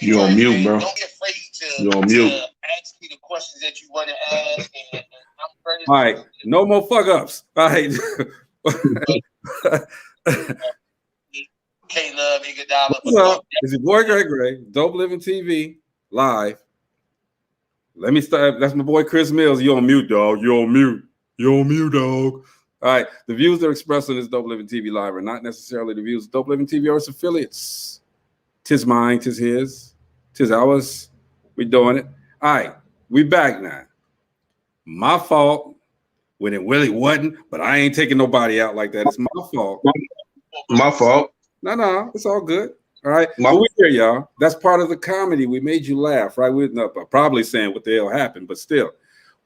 You on mute, bro. Don't be afraid You on mute. Ask me the questions that you want to ask. And all right, no more fuck ups. All right. K-Love, Iguodala. What's up? It's your boy Gray, Dope Living TV, live. Let me start. That's my boy Chris Mills. You on mute, dog. You on mute. You on mute, dog. All right. The views that are expressed on this Dope Living TV live are not necessarily the views of Dope Living TV or its affiliates. Tis mine, tis his, tis ours. We doing it. All right. We back now. My fault when it really wasn't, but I ain't taking nobody out like that. It's my fault. My fault. No, it's all good. All right. But we here, y'all. That's part of the comedy. We made you laugh, right? We're not probably saying what the hell happened, but still,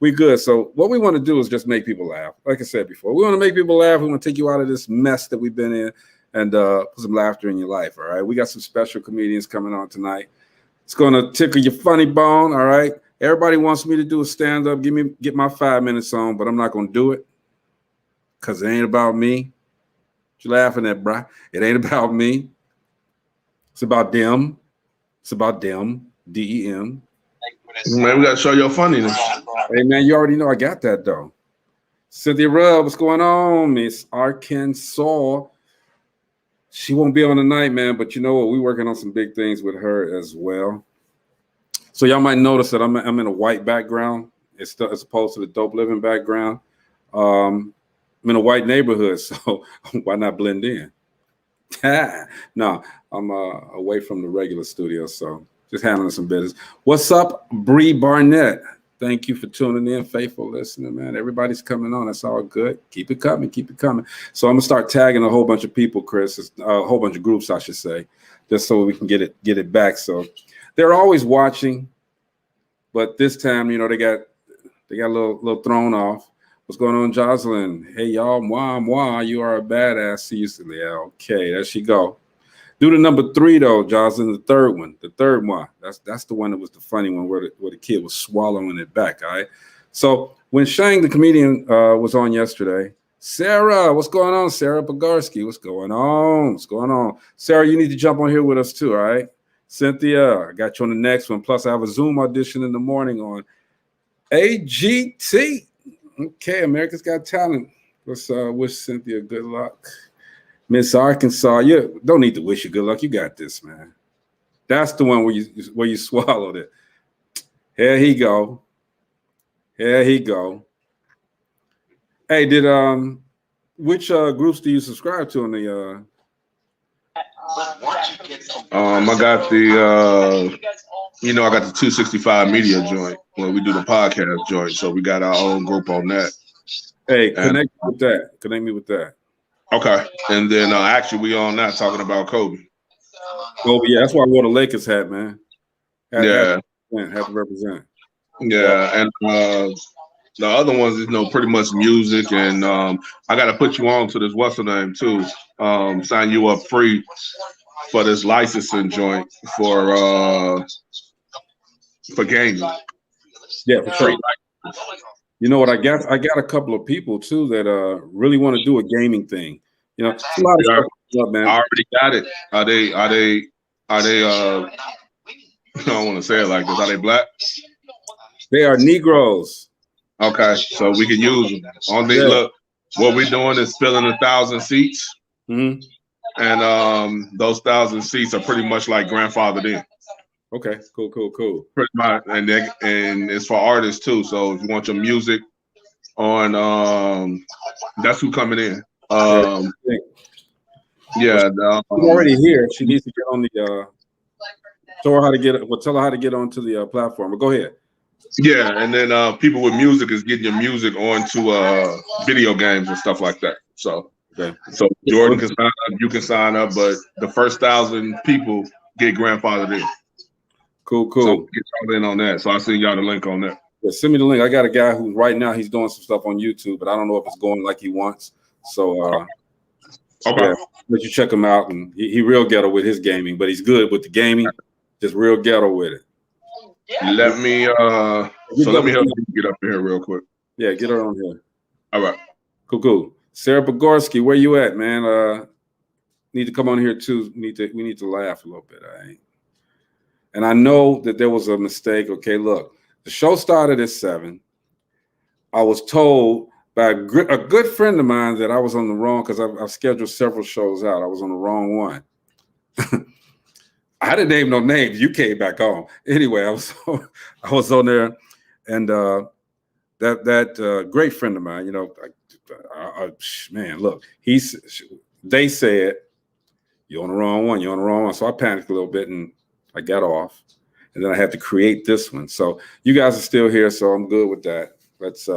we good. So what we want to do is just make people laugh. Like I said before, we want to make people laugh. We want to take you out of this mess that we've been in and put some laughter in your life. All right. We got some special comedians coming on tonight. It's going to tickle your funny bone. All right. Everybody wants me to do a stand-up. Get my 5 minutes on, but I'm not going to do it because it ain't about me. What you laughing at, bruh? It ain't about me. It's about them. It's about them. DEM. Man, we got to show your funniness. Hey, man, you already know I got that, though. Cynthia Rubb, what's going on, Miss Arkansas? She won't be on tonight, man, but you know what? We're working on some big things with her as well. So y'all might notice that I'm in a white background as opposed to the Dope Living background. I'm in a white neighborhood, so why not blend in? No, I'm away from the regular studio, so just handling some business. What's up, Bree Barnett? Thank you for tuning in, faithful listener, man. Everybody's coming on. That's all good. Keep it coming. Keep it coming. So I'm gonna start tagging a whole bunch of people, Chris. A whole bunch of groups, I should say, just so we can get it back. So they're always watching, but this time, you know, they got a little thrown off. What's going on, Jocelyn? Hey, y'all, moi, you are a badass. See you, yeah, okay, there she go. Do the number 3 though, Jocelyn. The third one. That's the one that was the funny one where the kid was swallowing it back. All right. So when Shang the comedian was on yesterday, Sarah, what's going on? Sarah Bogarski, what's going on? What's going on? Sarah, you need to jump on here with us too. All right. Cynthia, I got you on the next one. Plus, I have a Zoom audition in the morning on AGT. Okay, America's Got Talent. Let's wish Cynthia good luck. Miss Arkansas, you don't need to wish you good luck. You got this, man. That's the one where you swallowed it. Here he go. Here he go. Hey, which groups do you subscribe to in the I got the I got the 265 media joint where we do the podcast joint. So we got our own group on that. Hey, connect me with that. Okay. And then actually we on that talking about Kobe. Kobe, yeah, that's why I wore the Lakers hat, man. Have to represent. Yeah, and the other ones is pretty much music, and I got to put you on to this what's the name too. Sign you up free for this licensing joint for gaming. Yeah, for sure. You know what? I got a couple of people too that really want to do a gaming thing. You know, a lot of stuff, man. I already got it. Are they I don't want to say it like this. Are they black? They are Negroes. Okay, so we can use them. Look, what we're doing is filling 1,000 seats. Mm-hmm. And those 1,000 seats are pretty much like grandfathered in. Okay, cool. Pretty much, and it's for artists too. So if you want your music on, that's who coming in. She's already here. She needs to get on the. Tell her how to get onto the platform. But go ahead. Yeah, and then people with music is getting your music onto video games and stuff like that. So, so Jordan can sign up, you can sign up, but the first 1,000 people get grandfathered in. Cool. So get y'all in on that. So I'll send y'all the link on that. Yeah, send me the link. I got a guy who right now he's doing some stuff on YouTube, but I don't know if it's going like he wants. So okay, yeah, let you check him out. And he real ghetto with his gaming, but he's good with the gaming. Just real ghetto with it. Let me help you get up here real quick. Yeah, get her on here. All right. Cool. Sarah Bogarski, where you at, man? Need to come on here too. We need to laugh a little bit, all right? And I know that there was a mistake. Okay, look, the show started at 7. I was told by a good friend of mine that I was on the wrong, because I've scheduled several shows out. I was on the wrong one. I didn't name no names. You came back on. Anyway, I was on there, and that great friend of mine, man, look, they said, you're on the wrong one. You're on the wrong one. So I panicked a little bit and I got off, and then I had to create this one. So you guys are still here, so I'm good with that. Let's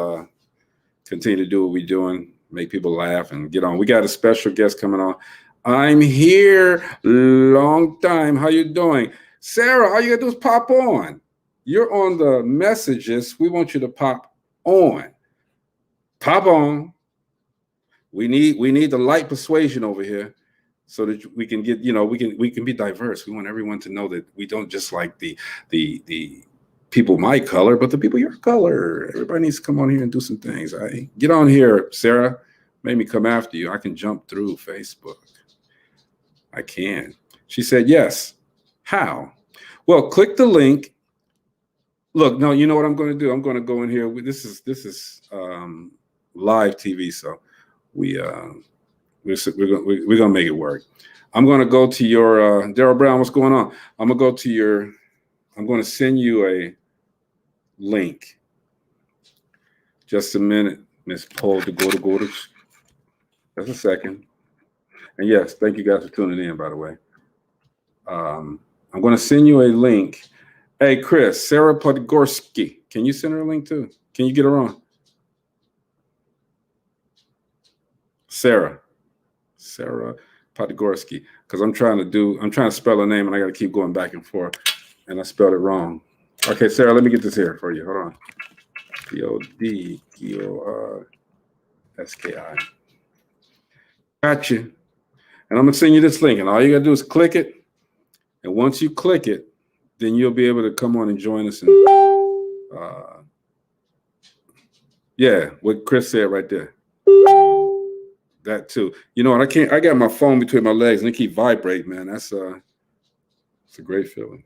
continue to do what we're doing, make people laugh and get on. We got a special guest coming on. I'm here, long time. How you doing? Sarah, all you gotta do is pop on. You're on the messages. We want you to pop on. Pop on. We need the light persuasion over here, so that we can get, we can be diverse. We want everyone to know that we don't just like the people my color, but the people your color. Everybody needs to come on here and do some things. Get on here, Sarah. Made me come after you. I can jump through Facebook. I can. She said yes. How? Well, click the link. Look, no, you know what I'm going to do? I'm going to go in here. This is live TV, so we're gonna make it work. I'm gonna go to your Daryl Brown. What's going on? I'm gonna send you a link. Just a minute, Miss Paul to go to. Just a second. And yes, thank you guys for tuning in. By the way, I'm gonna send you a link. Hey, Chris, Sarah Podgorski, can you send her a link too? Can you get her on? Sarah Podgorski, because I'm trying to spell her name and I got to keep going back and forth, and I spelled it wrong. Okay, Sarah, let me get this here for you. Hold on. Podgorski. Got you. And I'm gonna send you this link, and all you gotta do is click it. And once you click it, then you'll be able to come on and join us. And what Chris said right there. That too. You know what? I got my phone between my legs and it keep vibrating, man. It's a great feeling.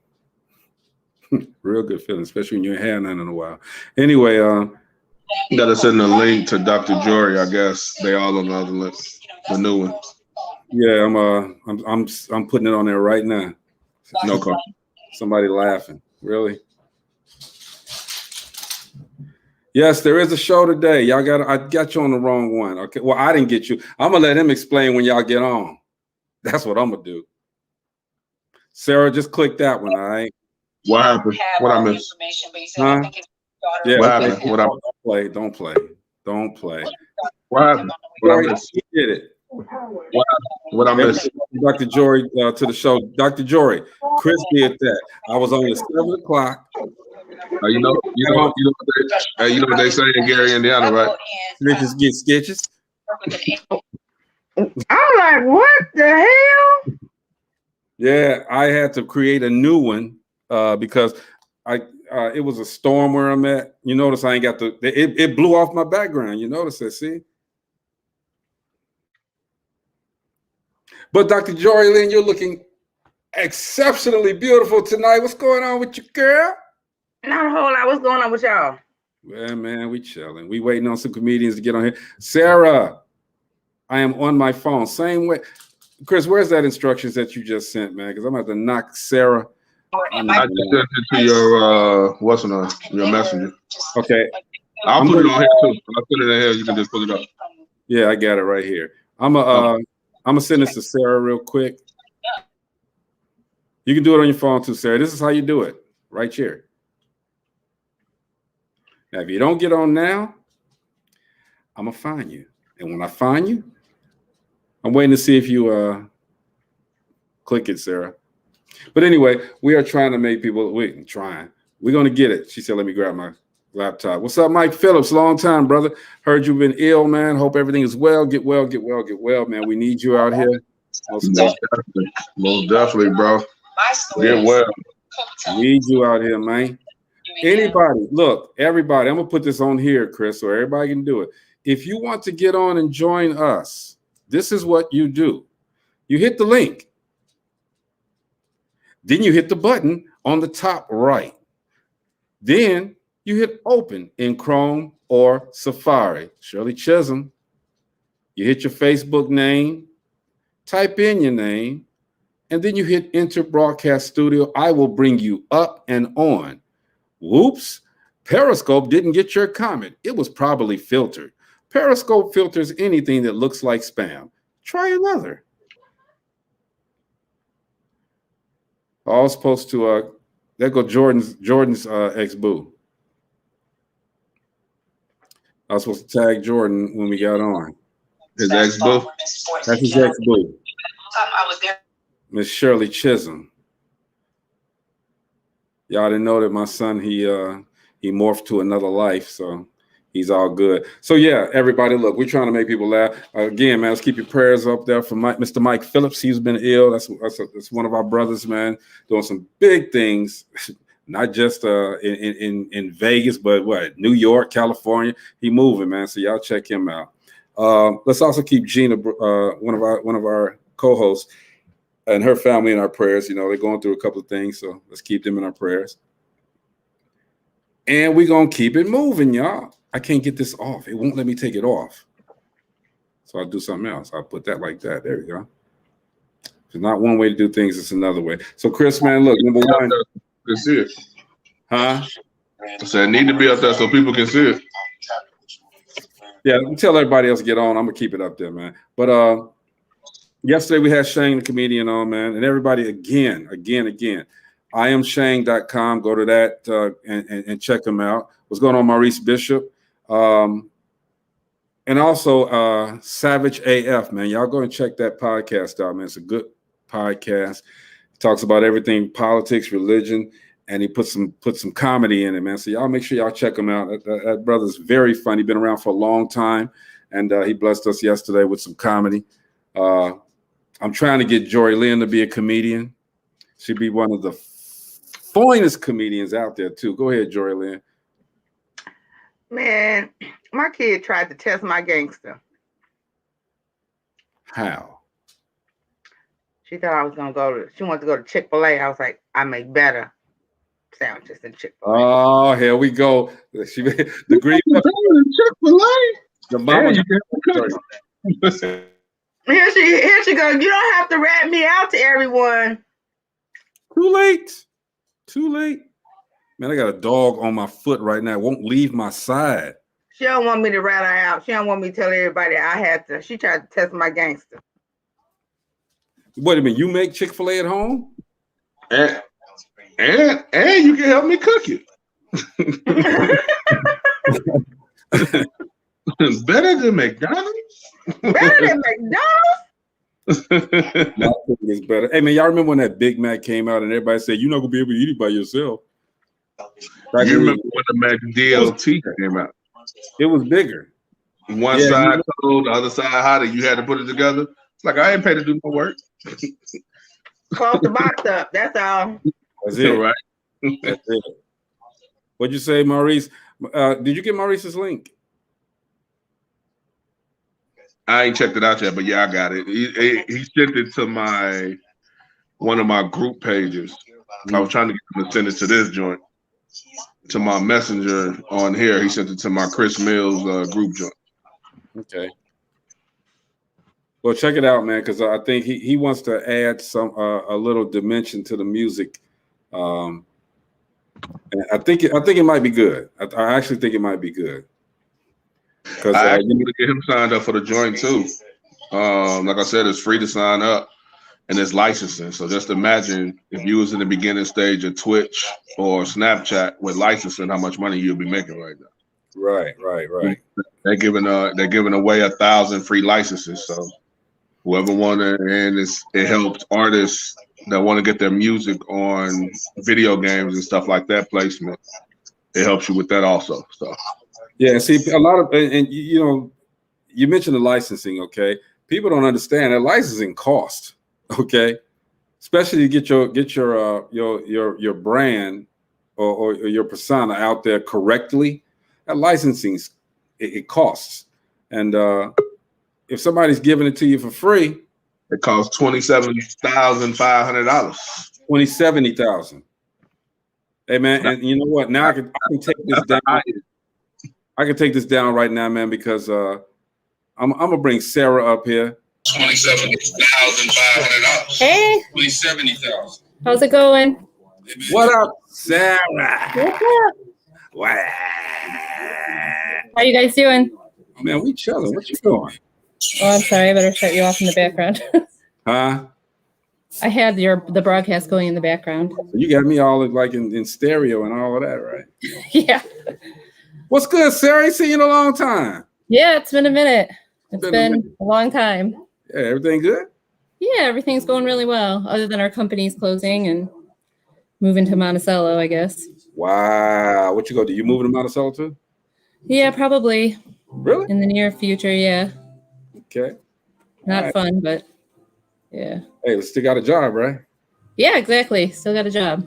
Real good feeling, especially when you ain't had none in a while. Anyway, you gotta send a link to Dr. Jory. I guess they all on the other list, the new one. Yeah, I'm putting it on there right now. No call. Somebody laughing. Really? Yes, there is a show today. I got you on the wrong one. Okay. Well, I didn't get you. I'm gonna let him explain when y'all get on. That's what I'm gonna do. Sarah, just click that one, all right? What happened? What I missed? Huh? Yeah, what happened? What happened? Don't play. What happened? What I missed? He did it. What I missed? Dr. Jory to the show. Dr. Jory, Chris did that. I was on at 7 o'clock. You know what they say in Gary, Indiana, right? Snitches get stitches. I'm like, what the hell? Yeah, I had to create a new one because it was a storm where I'm at. You notice I ain't got it blew off my background. You notice that, see? But Dr. Jory Lynn, you're looking exceptionally beautiful tonight. What's going on with you, girl? Not a whole lot. What's going on with y'all? Well, man, we chilling. We waiting on some comedians to get on here. Sarah, I am on my phone. Same way. Chris, where's that instructions that you just sent, man? Because I'm about to knock Sarah. I just sent it to your your messenger. Okay. I'll put it on here too. I'll put it in here. You can just pull it up. Yeah, I got it right here. I'm gonna send this to Sarah real quick. You can do it on your phone too, Sarah. This is how you do it, right here. Now, if you don't get on now, I'm gonna find you. And when I find you, I'm waiting to see if you click it, Sarah. But anyway, we are trying to make people We're gonna get it. She said, let me grab my laptop. What's up, Mike Phillips? Long time, brother. Heard you've been ill, man. Hope everything is well. Get well, man. We need you out here. Most definitely, bro. Get well. Need you out here, man. Anybody, look, everybody, I'm gonna put this on here, Chris, so everybody can do it. If you want to get on and join us, this is what you do. You hit the link. Then you hit the button on the top right. Then you hit open in Chrome or Safari. Shirley Chisholm. You hit your Facebook name, type in your name, and then you hit enter broadcast studio. I will bring you up and on. Whoops, Periscope didn't get your comment. It was probably filtered. Periscope filters anything that looks like spam. Try another. I was supposed to, there go Jordan's ex-boo. I was supposed to tag Jordan when we got on. His ex-boo? That's his ex-boo. Miss Shirley Chisholm. Y'all didn't know that my son, he morphed to another life, so he's all good. So yeah, everybody, look, we're trying to make people laugh. Again, man, let's keep your prayers up there for Mr. Mike Phillips. He's been ill. That's one of our brothers, man, doing some big things, not just in Vegas, but New York, California. He moving, man. So y'all check him out. Let's also keep Gina, one of our co-hosts, and her family in our prayers. You know, they're going through a couple of things, so let's keep them in our prayers. And we're going to keep it moving, y'all. I can't get this off. It won't let me take it off. So I'll do something else. I'll put that like that. There we go. It's not one way to do things. It's another way. So, Chris, man, look, number one. Can see it. Huh? I said, need to be up there so people can see it. Yeah, tell everybody else to get on. I'm going to keep it up there, man. But yesterday we had Shane, the comedian, on, man. And everybody, again, IamShane.com. Go to that and check him out. What's going on, Maurice Bishop? And also Savage AF, man. Y'all go and check that podcast out, man. It's a good podcast. He talks about everything, politics, religion, and he put some comedy in it, man. So y'all make sure y'all check him out. That brother's very funny. Been around for a long time, and he blessed us yesterday with some comedy. I'm trying to get Jory Lynn to be a comedian. She'd be one of the finest comedians out there, too. Go ahead, Jory Lynn. Man, my kid tried to test my gangster. How? She thought I was gonna she wanted to go to Chick-fil-A. I was like, I make better sandwiches than Chick-fil-A. Oh, here we go. She the green Chick-fil-A. The mama. Here she goes. You don't have to rat me out to everyone. Too late. Man, I got a dog on my foot right now. It won't leave my side. She don't want me to rat her out. She don't want me to tell everybody I had to. She tried to test my gangster. Wait a minute. You make Chick-fil-A at home? And you can help me cook it. Better than McDonald's? Better than McDonald's? My cooking is better. Hey, man, y'all remember when that Big Mac came out and everybody said, you're not going to be able to eat it by yourself? You remember when the Mac DLT came out? It was bigger. One side cold, the other side hot, and you had to put it together. It's like, I ain't paid to do no work. Close the box up. That's all. That's it. Right. That's it. What'd you say, Maurice? Did you get Maurice's link? I ain't checked it out yet, but yeah, I got it. He sent it to one of my group pages. I was trying to get him to send it to this joint, to my messenger on here. He sent it to my Chris Mills group joint. Okay. Well, check it out, man, because I think he wants to add a little dimension to the music. And I think it might be good. I actually think it might be good. Because I actually want to get him signed up for the joint too. Like I said, it's free to sign up, and it's licensing. So just imagine if you was in the beginning stage of Twitch or Snapchat with licensing, how much money you'll be making right now. Right. They're giving away 1,000 free licenses. So whoever wanted, and it helps artists that want to get their music on video games and stuff like that placement. It helps you with that also. So. Yeah, see, a lot of, and you know, you mentioned the licensing, okay? People don't understand that licensing costs, okay? Especially to get your brand or your persona out there correctly. That licensing, it costs. And if somebody's giving it to you for free, it costs $27,500. $70,000. Hey man, and you know what? Now I can take this down. I can take this down right now, man, because I'm gonna bring Sarah up here. $27,500. Hey. 70,000. How's it going? What up, Sarah? What's up? Wow. How you guys doing? Man, we chilling. What you doing? Oh, I'm sorry. I better shut you off in the background. Huh? I had the broadcast going in the background. You got me all like in stereo and all of that, right? Yeah. What's good, Sarah? I ain't seen you in a long time. Yeah, it's been a minute. It's been a long time. Yeah, everything good? Yeah, everything's going really well, other than our company's closing and moving to Monticello, I guess. Wow. What you go do? You moving to Monticello too? Yeah, probably. Really? In the near future, yeah. Okay. Not fun, but yeah. Hey, let's still got a job, right? Yeah, exactly. Still got a job.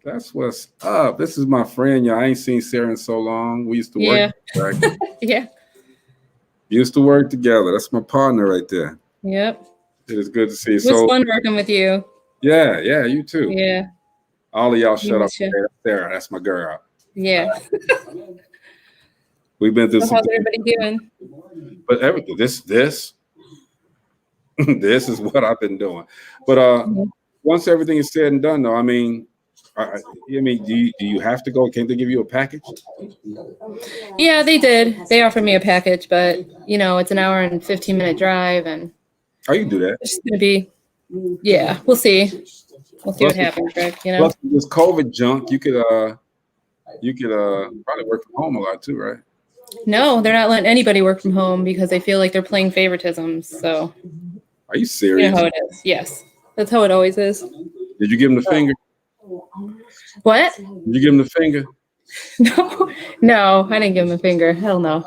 That's what's up. This is my friend, y'all. I ain't seen Sarah in so long. We used to work. Right? Yeah. Used to work together. That's my partner right there. Yep. It is good to see you. It was fun working with you. Yeah, you too. Yeah. All of y'all shut up. You. Sarah, that's my girl. Yeah. We've been through So how's everybody doing? But everything, this this is what I've been doing. But once everything is said and done, though, I mean, do you have to go? Can't they give you a package? Yeah, they did. They offered me a package, but it's an hour and 15-minute drive, and how you do that? It's gonna be. Yeah, we'll see. We'll see what happens, Greg. Plus this COVID junk, you could probably work from home a lot too, right? No, they're not letting anybody work from home because they feel like they're playing favoritism. So. Are you serious? You know how it is. Yes, that's how it always is. Did you give him the finger? What? Did you give him the finger? No, I didn't give him the finger. Hell no.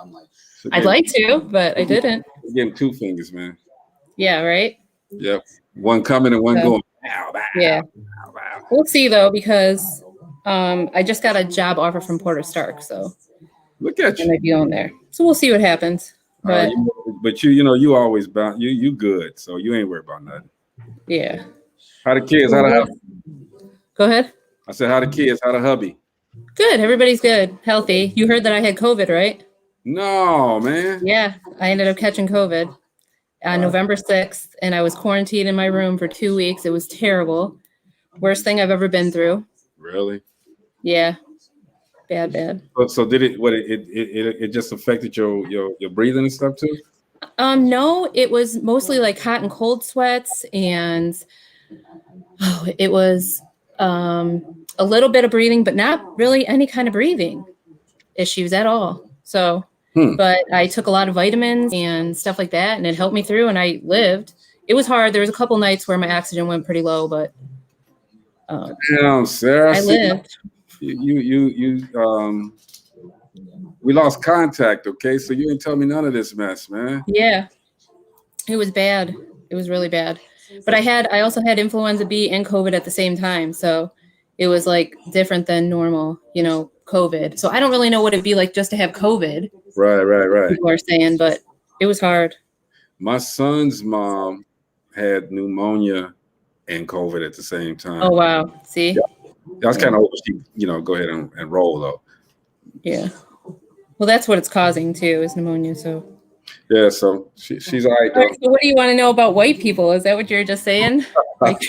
So I'd like to, but I didn't. Give him 2 fingers, man. Yeah, right? Yep. One coming and one going. Yeah. We'll see, though, because I just got a job offer from Porter Stark, so look at you. I might be on there. So we'll see what happens. But you always bound. You good, so you ain't worried about nothing. Yeah. How the kids? How the hubby? Go ahead. I said, how the kids? How the hubby? Good. Everybody's good. Healthy. You heard that I had COVID, right? No, man. Yeah. I ended up catching COVID on November 6th, and I was quarantined in my room for 2 weeks. It was terrible. Worst thing I've ever been through. Really? Yeah. Bad. So did it? What it just affected your breathing and stuff too? No, it was mostly like hot and cold sweats, and it was a little bit of breathing, but not really any kind of breathing issues at all. So, but I took a lot of vitamins and stuff like that, and it helped me through, and I lived. It was hard. There was a couple nights where my oxygen went pretty low, but damn, Sarah, I lived. We lost contact, okay? So you ain't tell me none of this mess, man. Yeah, it was bad. It was really bad. But I also had influenza B and COVID at the same time, so it was like different than normal, COVID. So I don't really know what it'd be like just to have COVID. Right. People are saying, but it was hard. My son's mom had pneumonia and COVID at the same time. Oh wow! See, I was kind of go ahead and roll though. Yeah. Well, that's what it's causing too, is pneumonia. So. Yeah, so she's all right. All right, so what do you want to know about white people? Is that what you're just saying? like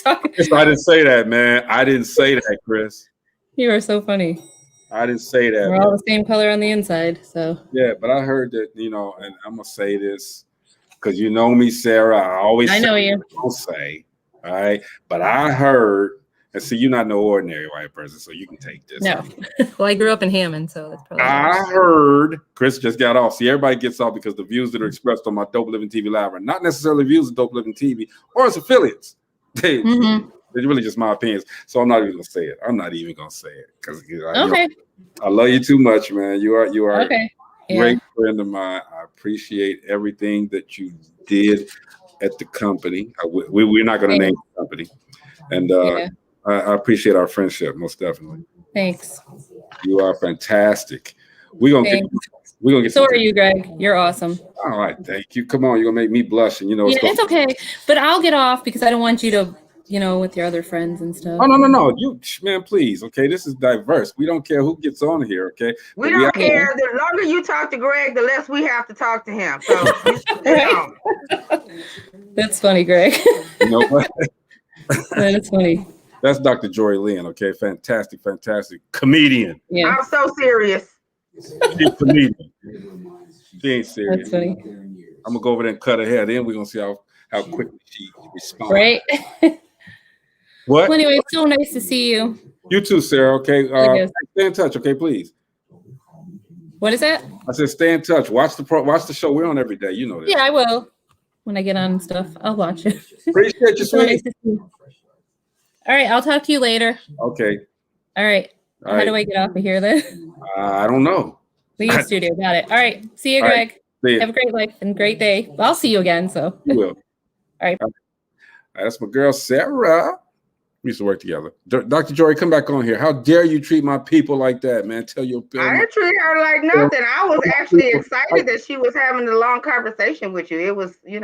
talking? I didn't say that, man. I didn't say that, Chris. You are so funny. I didn't say that. We're all the same color on the inside, so. Yeah, but I heard that, and I'm gonna say this because you know me, Sarah. I know you. Don't say, all right. But I heard, and see, you're not no ordinary white person, so you can take this. No. Well, I grew up in Hammond, so that's probably. I heard Chris just got off. See, everybody gets off because the views that are expressed on my Dope Living TV live are not necessarily views of Dope Living TV or its affiliates. They're really just my opinions. So I'm not even gonna say it. I'm not even gonna say it because I love you too much, man. You are okay. A great friend of mine. I appreciate everything that you did at the company. We're not gonna name the company, and I appreciate our friendship most definitely. Thanks. You are fantastic. We're gonna get. So are you, Greg? You're awesome. All right, thank you. Come on, you're gonna make me blush, and it's okay. But I'll get off because I don't want you to, with your other friends and stuff. Oh no. You man, please. Okay, this is diverse. We don't care who gets on here. Okay, We don't care. The longer you talk to Greg, the less we have to talk to him. So you stay on. That's funny, Greg. You know what? That is funny. That's Dr. Joy Lynn. Okay, fantastic comedian. Yeah, I'm so serious. She's a comedian. She ain't serious. that's funny. I'm gonna go over there and cut her hair. Then we're gonna see how quickly she responds. Right? What? Well, anyway, it's so nice to see you. You too, Sarah. Okay. Stay in touch. Okay, please. What is that? I said stay in touch. Watch the show. We're on every day. You know that. Yeah, I will. When I get on and stuff, I'll watch it. Appreciate you, So nice sweetie. to see you. All right, I'll talk to you later. Okay. All right. All How right. do I get off of here then? I don't know. Leave the studio. Got it. All right. See you, All Greg. right. See ya. Have a great life and great day. I'll see you again. So. You will. All right. That's my girl, Sarah. We used to work together. Dr. Jory, come back on here. How dare you treat my people like that, man? Tell your I didn't treat her like nothing. I was actually excited that she was having a long conversation with you. It was, it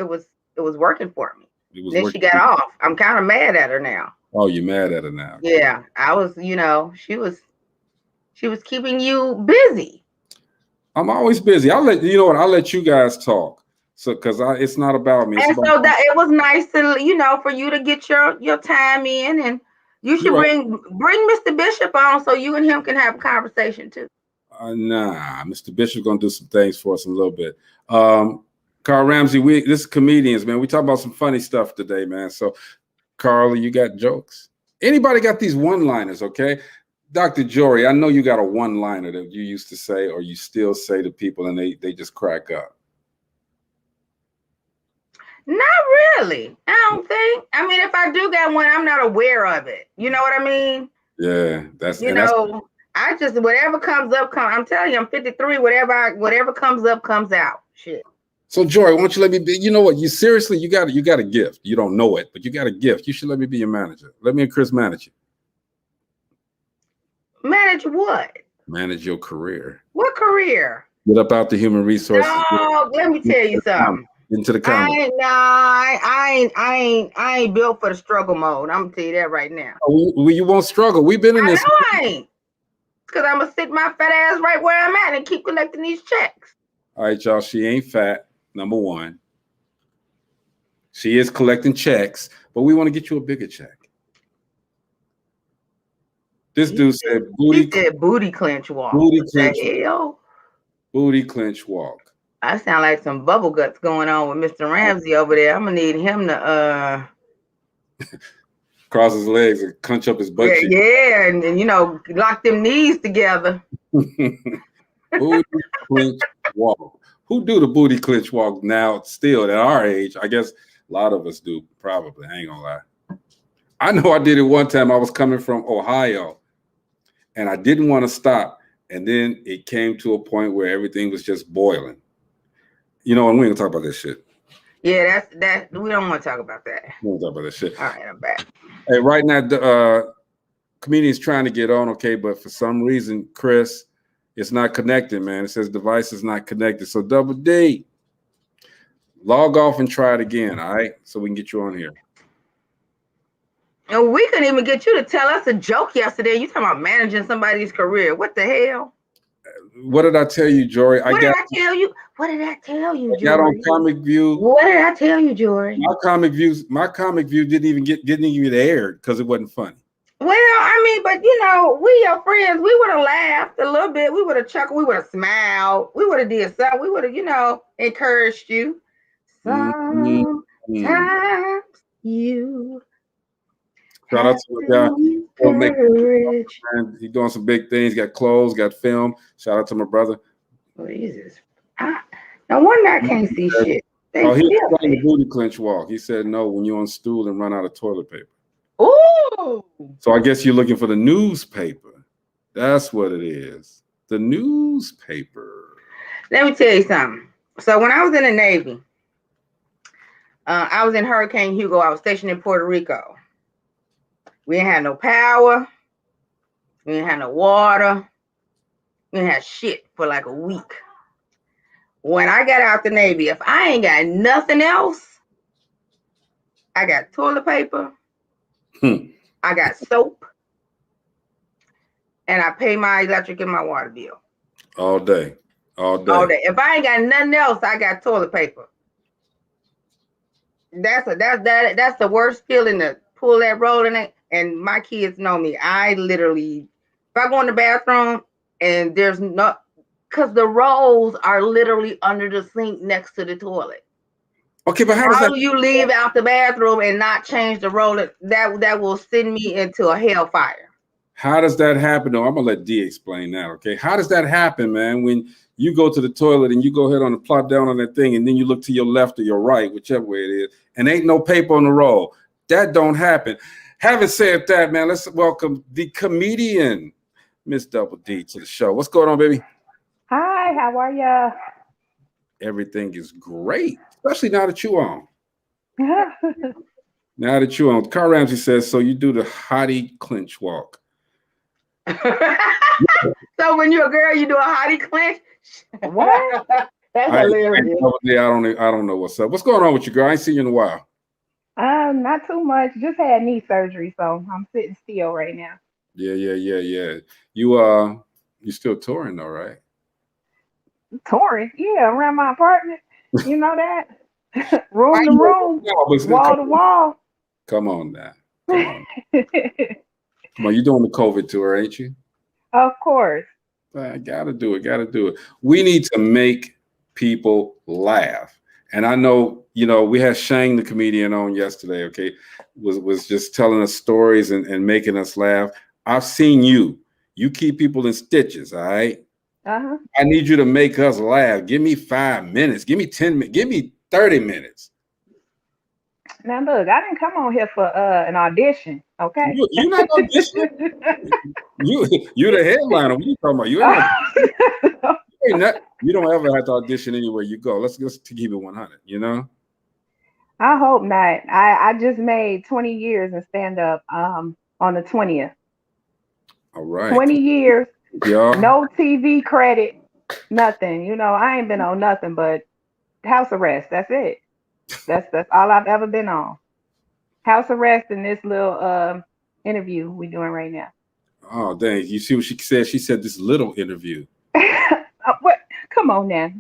was working for me. Then she got off. I'm kind of mad at her now. Oh, you're mad at her now? Yeah, I was. She was keeping you busy. I'm always busy. I'll let you guys talk. So, because it's not about me. And so that it was nice to, for you to get your time in, and you should bring Mr. Bishop on so you and him can have a conversation too. Nah, Mr. Bishop's gonna do some things for us in a little bit. Carl Ramsey, this is comedians, man. We talk about some funny stuff today, man. So, Carl, you got jokes? Anybody got these one-liners? Okay, Dr. Jory, I know you got a one-liner that you used to say or you still say to people, and they just crack up. Not really. I don't think. I mean, if I do got one, I'm not aware of it. You know what I mean? Yeah, that's I just whatever comes up, I'm telling you, I'm 53. Whatever comes up comes out. Shit. So, Jory, why don't you let me be? You know what? You got a gift. You don't know it, but you got a gift. You should let me be your manager. Let me and Chris manage you. Manage what? Manage your career. What career? Get up out the human resources. No, let me tell you something. Into the comments. I ain't built for the struggle mode. I'm gonna tell you that right now. You won't struggle. We've been in this. I ain't. Because I'm gonna sit my fat ass right where I'm at and keep collecting these checks. All right, y'all. She ain't fat. Number one. She is collecting checks, but we want to get you a bigger check. This dude said booty clench walk. Booty clench. Booty clench walk. I sound like some bubble guts going on with Mr. Ramsey over there. I'm gonna need him to cross his legs and clench up his butt cheek. Yeah, and lock them knees together. Booty clench walk. Who do the booty clench walk now? Still at our age, I guess a lot of us do. Probably. I ain't gonna lie. I know I did it one time. I was coming from Ohio, and I didn't want to stop. And then it came to a point where everything was just boiling. And we ain't gonna talk about this shit. Yeah, that we don't want to talk about that. We don't talk about this shit. All right, I'm back. Hey, right now, the comedian's trying to get on, okay, but for some reason, Chris, it's not connected, man. It says device is not connected. So Double D, log off and try it again, all right? So we can get you on here. And we couldn't even get you to tell us a joke yesterday. You talking about managing somebody's career? What the hell? What did I tell you, Jory? What did I tell you, Jory? I got on Comic View. What did I tell you, Jory? My Comic View didn't even get aired because it wasn't funny. Well, I mean, but we your friends. We would have laughed a little bit. We would have chuckled. We would have smiled. We would have did something. We would have, encouraged you. Sometimes you. Shout out to the guy. He's doing some big things. Got clothes, got film. Shout out to my brother. Jesus. No wonder I can't see shit. He's playing the booty clench walk. He said no when you're on stool and run out of toilet paper. Ooh. So I guess you're looking for the newspaper. That's what it is. The newspaper. Let me tell you something. So when I was in the Navy, I was in Hurricane Hugo. I was stationed in Puerto Rico. We didn't have no power. We didn't have no water. We didn't have shit for like a week. When I got out the Navy, if I ain't got nothing else, I got toilet paper I got soap, and I pay my electric and my water bill. All day. All day. If I ain't got nothing else, I got toilet paper. That's the worst feeling to pull that roll in it. And my kids know me. I literally, if I go in the bathroom and there's not, because the rolls are literally under the sink next to the toilet. Okay, but how do you leave out the bathroom and not change the roll? That will send me into a hellfire. How does that happen? Though I'm gonna let D explain that. Okay, how does that happen, man? When you go to the toilet and you go ahead on and plop down on that thing, and then you look to your left or your right, whichever way it is, and ain't no paper on the roll. That don't happen. Having said that, man, let's welcome the comedian, Miss Double D, to the show. What's going on, baby? Hi, how are ya? Everything is great, especially now that you're on. Now that you're on. Carl Ramsey says, so you do the hottie clinch walk. So when you're a girl, you do a hottie clinch? What? That's hilarious. I don't know what's up. What's going on with you, girl? I ain't seen you in a while. Not too much. Just had knee surgery, so I'm sitting still right now. Yeah. You still touring though, right? Touring? Yeah, around my apartment. You know that? Room to room, wall to wall. Come on now. Come on, you doing the COVID tour, ain't you? Of course. I gotta do it. We need to make people laugh. And I know, we had Shane, the comedian, on yesterday, okay, was just telling us stories and making us laugh. I've seen you. You keep people in stitches, all right? Uh-huh. I need you to make us laugh. Give me 5 minutes. Give me 10 minutes. Give me 30 minutes. Now, look, I didn't come on here for an audition, okay? You're not auditioning. You the headliner. What are you talking about? You don't ever have to audition anywhere you go. Let's keep it 100, I hope not. I just made 20 years in stand-up on the 20th. All right. 20 years, yeah. No TV credit, nothing. I ain't been on nothing but house arrest. That's it. That's all I've ever been on. House arrest and this little interview we're doing right now. Oh, dang. You see what she said? She said this little interview. What? Come on now,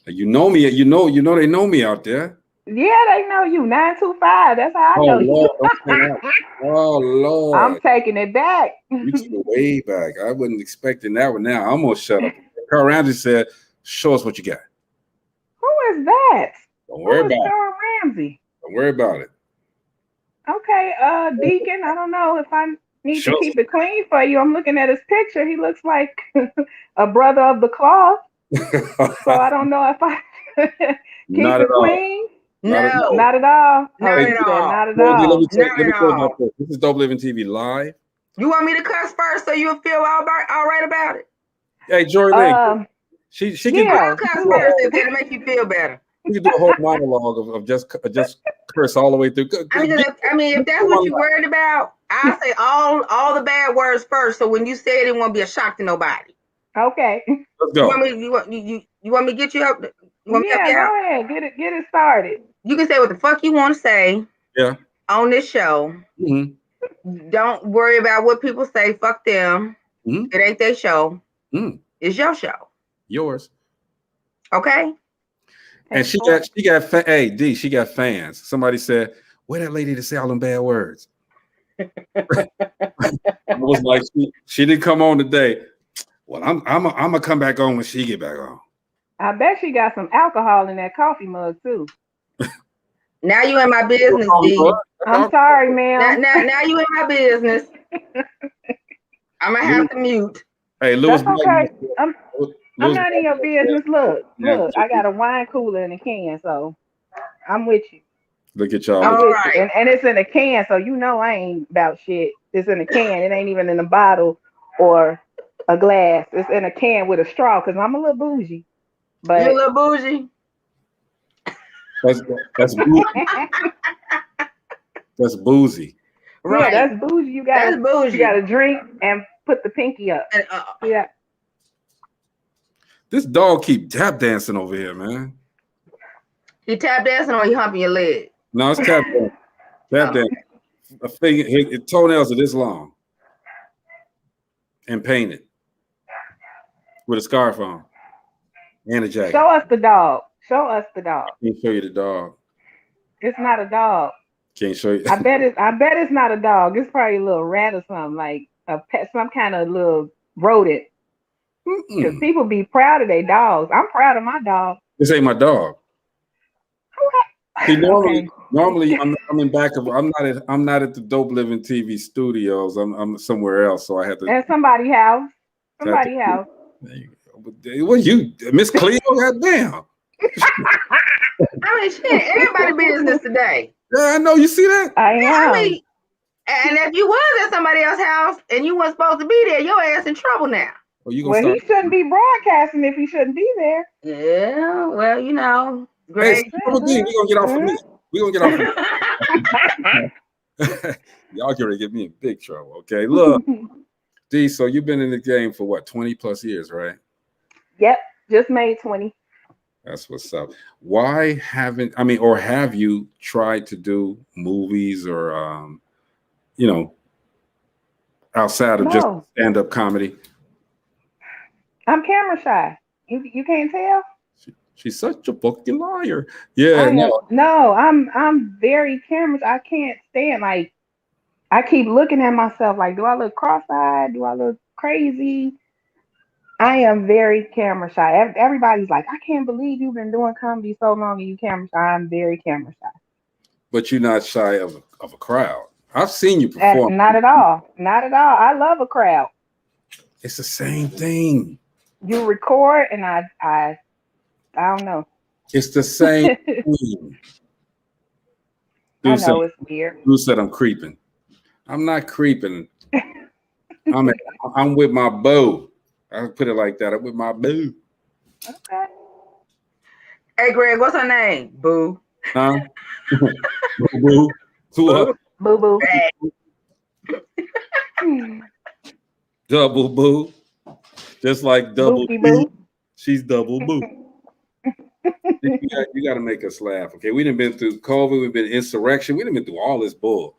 You know me. You know they know me out there. Yeah, they know you. 925. That's how I know Lord, you. Oh, Lord. I'm taking it back. You took it way back. I wasn't expecting that one now. I'm going to shut up. Carl Ramsey said, show us what you got. Who is that? Don't worry about it. Carl Ramsey. Don't worry about it. Okay, Deacon, I don't know if I need to keep it clean for you. I'm looking at his picture. He looks like a brother of the cloth. So I don't know if I keep it clean. No, not at all. Not at all. Not at all. Let me tell you about this. This is DopelivenTV live. You want me to cuss first so you'll feel all right about it? Hey, Jory Link, she can I'll cuss first if it'll make you feel better. You can do a whole monologue of just curse all the way through. If that's what you're worried about, I'll say all the bad words first. So when you say it won't be a shock to nobody. Okay. Let's go. You want me to get you up? Go ahead. Get it started. You can say what the fuck you want to say. Yeah. On this show. Mm-hmm. Don't worry about what people say. Fuck them. Mm-hmm. It ain't their show. Mm. It's your show. Yours. Okay. And she got fans. Somebody said, "Where that lady to say all them bad words?" I was like, she didn't come on today. Well, I'm gonna come back on when she get back on. I bet she got some alcohol in that coffee mug too. Now you in my business, D. I'm sorry, ma'am. Now you in my business. I'm gonna have to mute. Hey, Lewis. That's okay. I'm not in your business. Look, I got a wine cooler in a can, so I'm with you. Look at y'all. All right. And it's in a can, so I ain't about shit. It's in a can. It ain't even in a bottle or a glass. It's in a can with a straw because I'm a little bougie. But you're a little bougie. That's bougie. That's boozy. Right. Yeah, that's bougie. You gotta drink and put the pinky up. Yeah. This dog keep tap dancing over here, man. He tap dancing or he humping your leg? No, it's tap dancing. Tap dancing. a thing. His toenails are this long and painted with a scarf on and a jacket. Show us the dog. Show us the dog. Can't show you the dog. It's not a dog. Can't show you. I bet it's not a dog. It's probably a little rat or something, like a pet, some kind of little rodent. Because people be proud of their dogs. I'm proud of my dog. This ain't my dog. See, Okay. normally I'm in back of. I'm not at the Dope Living TV studios. I'm somewhere else, so I had to. At somebody's house. Somebody's house. There you go. What you, Miss Cleo? Goddamn. I mean, shit, everybody business today. Yeah, I know. You see that? I am. I mean, and if you was at somebody else's house and you weren't supposed to be there, your ass in trouble now. Oh, you Well, gonna he shouldn't be broadcasting if he shouldn't be there. Yeah, well, you know, Hey, great. we gonna get off of me. We gonna get off. Of Y'all gonna get me in big trouble. Okay, look, D. So you've been in the game for what, 20 plus years, right? Yep, just made 20. That's what's up. Why haven't or have you tried to do movies or outside of just No. stand-up comedy? I'm camera shy. You can't tell? She's such a fucking liar. Yeah, I'm very camera. I can't stand, like, I keep looking at myself like, do I look cross-eyed? Do I look crazy? I am very camera shy. Everybody's like, I can't believe you've been doing comedy so long and you camera shy. I'm very camera shy. But you're not shy of a crowd. I've seen you perform. Not at all. Not at all. I love a crowd. It's the same thing. You record and I don't know. It's the same thing. I know it's weird. Who said I'm creeping? I'm not creeping. I'm with my boo. I put it like that. I'm with my boo. Okay. Hey, Greg, what's her name? Boo. Huh? Boo. What? Boo boo. Double boo. Just like double Booty B. boo. She's double boo. You got to make us laugh, okay? We done been through COVID. We've been insurrection. We done been through all this bull.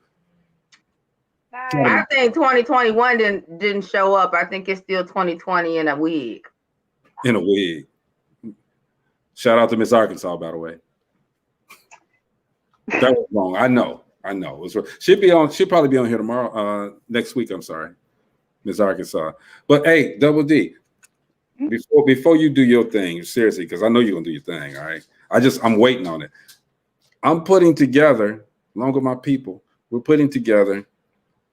I think 2021 didn't show up. I think it's still 2020 in a wig. In a wig. Shout out to Miss Arkansas, by the way. That was wrong. I know. It was wrong. She'll probably be on here tomorrow. Next week. I'm sorry, Miss Arkansas. But hey, Double D. Before you do your thing, seriously, because I know you're gonna do your thing. All right. I'm waiting on it. I'm putting together, along with my people, we're putting together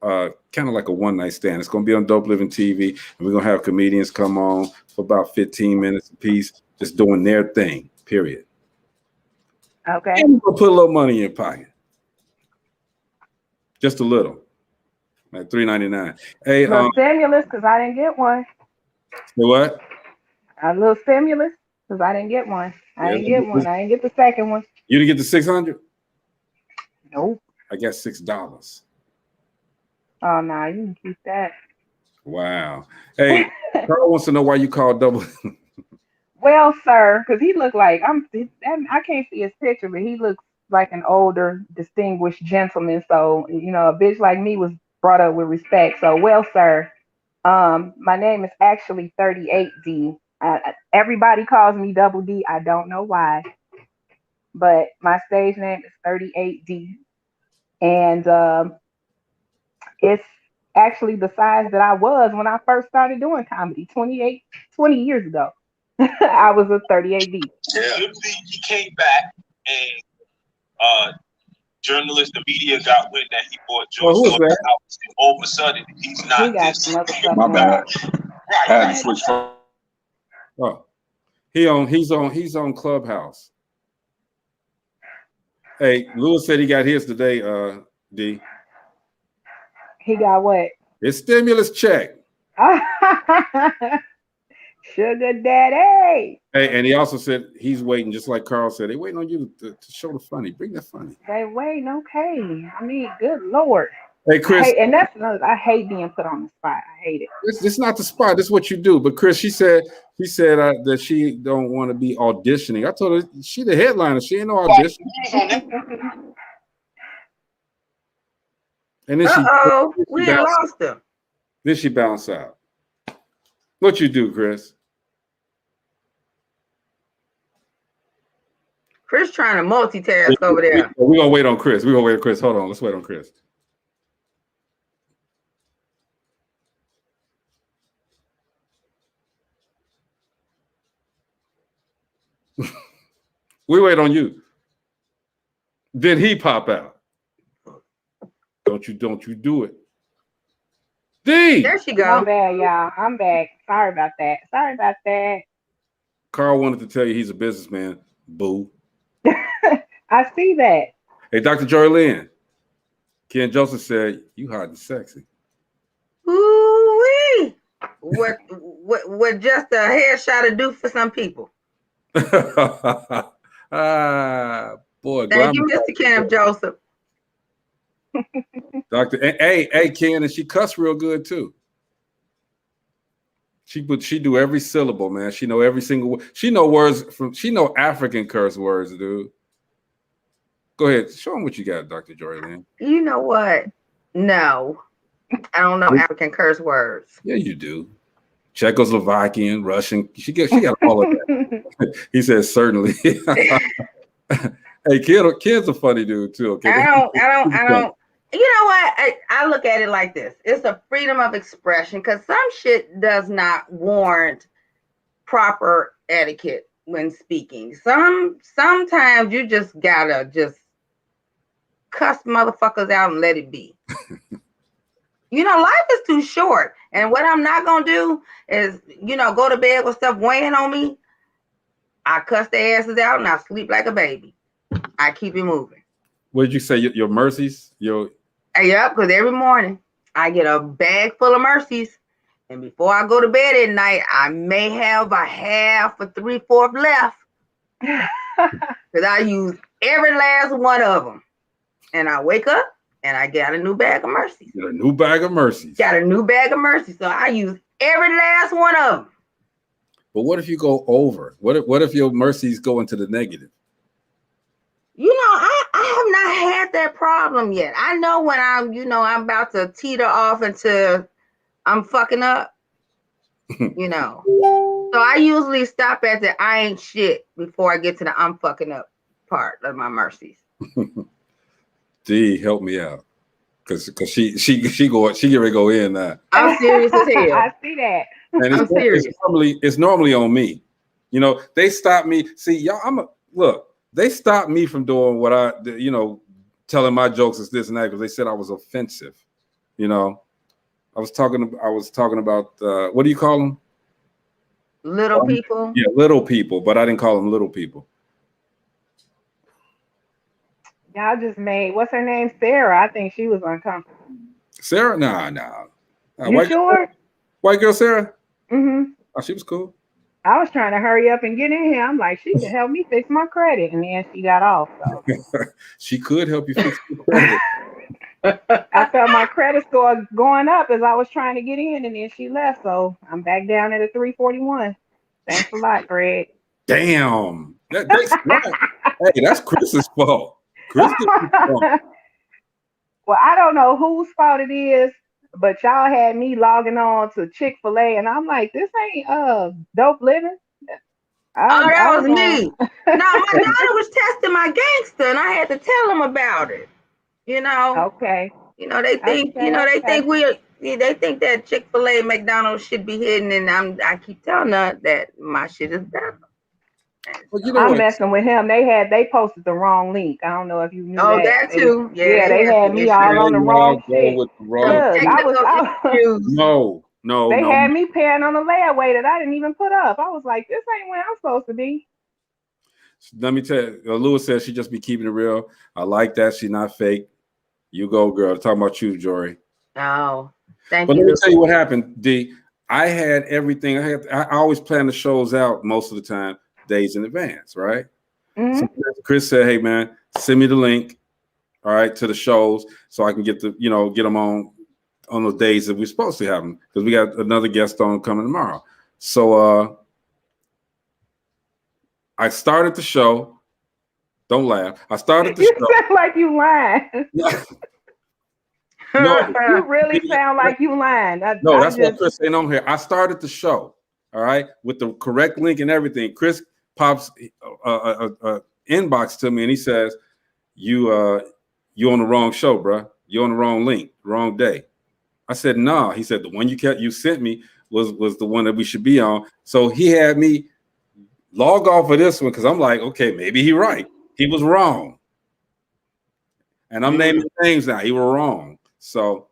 kind of like a one-night stand. It's going to be on Dope Living TV, and we're going to have comedians come on for about 15 minutes a piece, just doing their thing, period. Okay. And we're going to put a little money in your pocket. Just a little. Like $3.99. Hey, little stimulus, because I didn't get one. What? A little stimulus, because I didn't get one. I didn't get one. I didn't get the second one. You didn't get the $600? Nope. I got $6. Oh, no, you can keep that. Wow. Hey, Carl wants to know why you call Double. Well, sir, because he looked like I can't see his picture, but he looks like an older, distinguished gentleman. So, a bitch like me was brought up with respect. So, well, sir, my name is actually 38D. Everybody calls me Double D. I don't know why, but my stage name is 38D, and it's actually the size that I was when I first started doing comedy 20 years ago. I was a 38D. Yeah. He came back and journalists, the media got wind that he bought George Floyd's house, and all of a sudden he's not He got this. some other stuff. My bad. Right. I had to switch phone. Oh, he's on Clubhouse. Hey, Lewis said he got his today, D. He got what? His stimulus check. Sugar daddy. Hey, and he also said he's waiting, just like Carl said, they waiting on you to show the funny. Bring the funny. They waiting, okay. I mean, good Lord. Hey, Chris. And that's another, I hate being put on the spot. I hate it. It's not the spot. This is what you do. But Chris, she said that she don't want to be auditioning. I told her she the headliner. She ain't no audition. And then we done lost her. Then she bounced out. What you do, Chris? Chris trying to multitask over there. We're gonna wait on Chris. Hold on, let's wait on Chris. We wait on you. Then he pop out. Don't you do it. D. There she go. I'm bad, y'all. I'm back. Sorry about that. Carl wanted to tell you he's a businessman. Boo. I see that. Hey, Dr. Joy Lynn. Ken Joseph said, you hot and sexy. Ooh-wee. What just a headshot to do for some people. Boy. Thank you, Mr. Ken Joseph. Hey, Ken, and she cuss real good too. She do every syllable, man. She know every single word. She know African curse words, dude. Go ahead, show them what you got, Dr. Joy Lynn. You know what? No, I don't know African curse words. Yeah, you do. Czechoslovakian, Russian. She got all of that. He says certainly. Hey, Ken's a funny dude too. Okay? I don't. You know what? I look at it like this. It's a freedom of expression because some shit does not warrant proper etiquette when speaking. Sometimes you just gotta just cuss motherfuckers out and let it be. You know, life is too short. And what I'm not gonna do is, go to bed with stuff weighing on me. I cuss their asses out and I sleep like a baby. I keep it moving. What did you say? Your mercies? Yep, because every morning I get a bag full of mercies. And before I go to bed at night, I may have a half or 3/4 left. Because I use every last one of them. And I wake up and I got a new bag of mercies. Got a new bag of mercies. So I use every last one of them. But what if you go over? What if your mercies go into the negative? I have not had that problem yet. I know when I'm about to teeter off into I'm fucking up, So I usually stop at the I ain't shit before I get to the I'm fucking up part of my mercies. D, help me out. Cause she get ready to go in now. I'm serious as hell. I see that. And I'm serious. It's normally on me. They stop me. See, y'all, they stopped me from doing what I, telling my jokes is this and that because they said I was offensive. I was talking about what do you call them? Little people. Yeah, little people, but I didn't call them little people. Y'all just made what's her name? Sarah. I think she was uncomfortable. Sarah? Nah. You sure? White girl Sarah? Mm-hmm. Oh, she was cool. I was trying to hurry up and get in here. I'm like, she could help me fix my credit, and then she got off. So she could help you fix your credit. I felt my credit score going up as I was trying to get in, and then she left. So I'm back down at a 341. Thanks a lot, Greg. Damn. Hey, that's Chris's fault. Well, I don't know whose fault it is, but y'all had me logging on to Chick-fil-A, and I'm like, this ain't Dope Living. That was me. No, my daughter was testing my gangster, and I had to tell them about it. Okay. They think they think that Chick-fil-A, McDonald's should be hidden, and I keep telling her that my shit is better. Well, I'm messing with him. They posted the wrong link. I don't know if you knew that. Oh, that too. Yeah, they had me all on the wrong shit. No. They had me paying on a layaway that I didn't even put up. I was like, this ain't where I'm supposed to be. Let me tell you, Lewis says she just be keeping it real. I like that. She's not fake. You go, girl. Talking about you, Jory. Oh, thank you. But let me tell you what happened, D. I had everything. I always plan the shows out most of the time, days in advance, right? Mm-hmm. So Chris said, hey, man, send me the link, all right, to the shows so I can get them on the days that we're supposed to have them because we got another guest on coming tomorrow. So I started the show. Don't laugh. I started the show. You sound like you lying. No, You really sound like you lying. no, that's why Chris ain't on here. I started the show, all right, with the correct link and everything. Chris pops inbox to me and he says, "You on the wrong show, bro. You on the wrong link, wrong day." I said, "Nah." He said, "The one you sent me was the one that we should be on." So he had me log off of this one because I'm like, okay, maybe he right. He was wrong. And I'm naming names now. He was wrong. So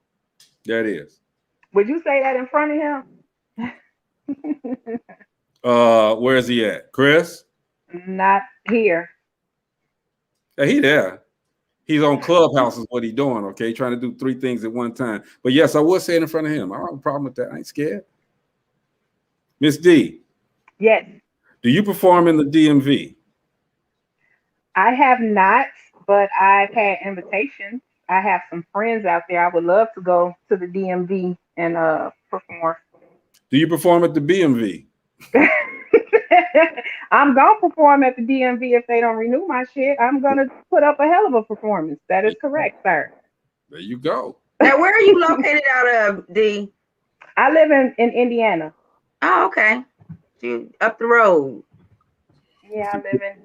there it is. Would you say that in front of him? Where is he at? Chris? Not here. Yeah, he there. He's on Clubhouse is what he doing, okay? Trying to do 3 things at one time. But yes, I would say it in front of him. I don't have a problem with that. I ain't scared. Miss D. Yes. Do you perform in the DMV? I have not, but I've had invitations. I have some friends out there. I would love to go to the DMV and perform. Do you perform at the BMV? I'm gonna perform at the DMV if they don't renew my shit. I'm gonna put up a hell of a performance. That is correct, sir. There you go. Now, where are you located out of, D? I live in Indiana. Oh, okay. You up the road. Yeah, I live in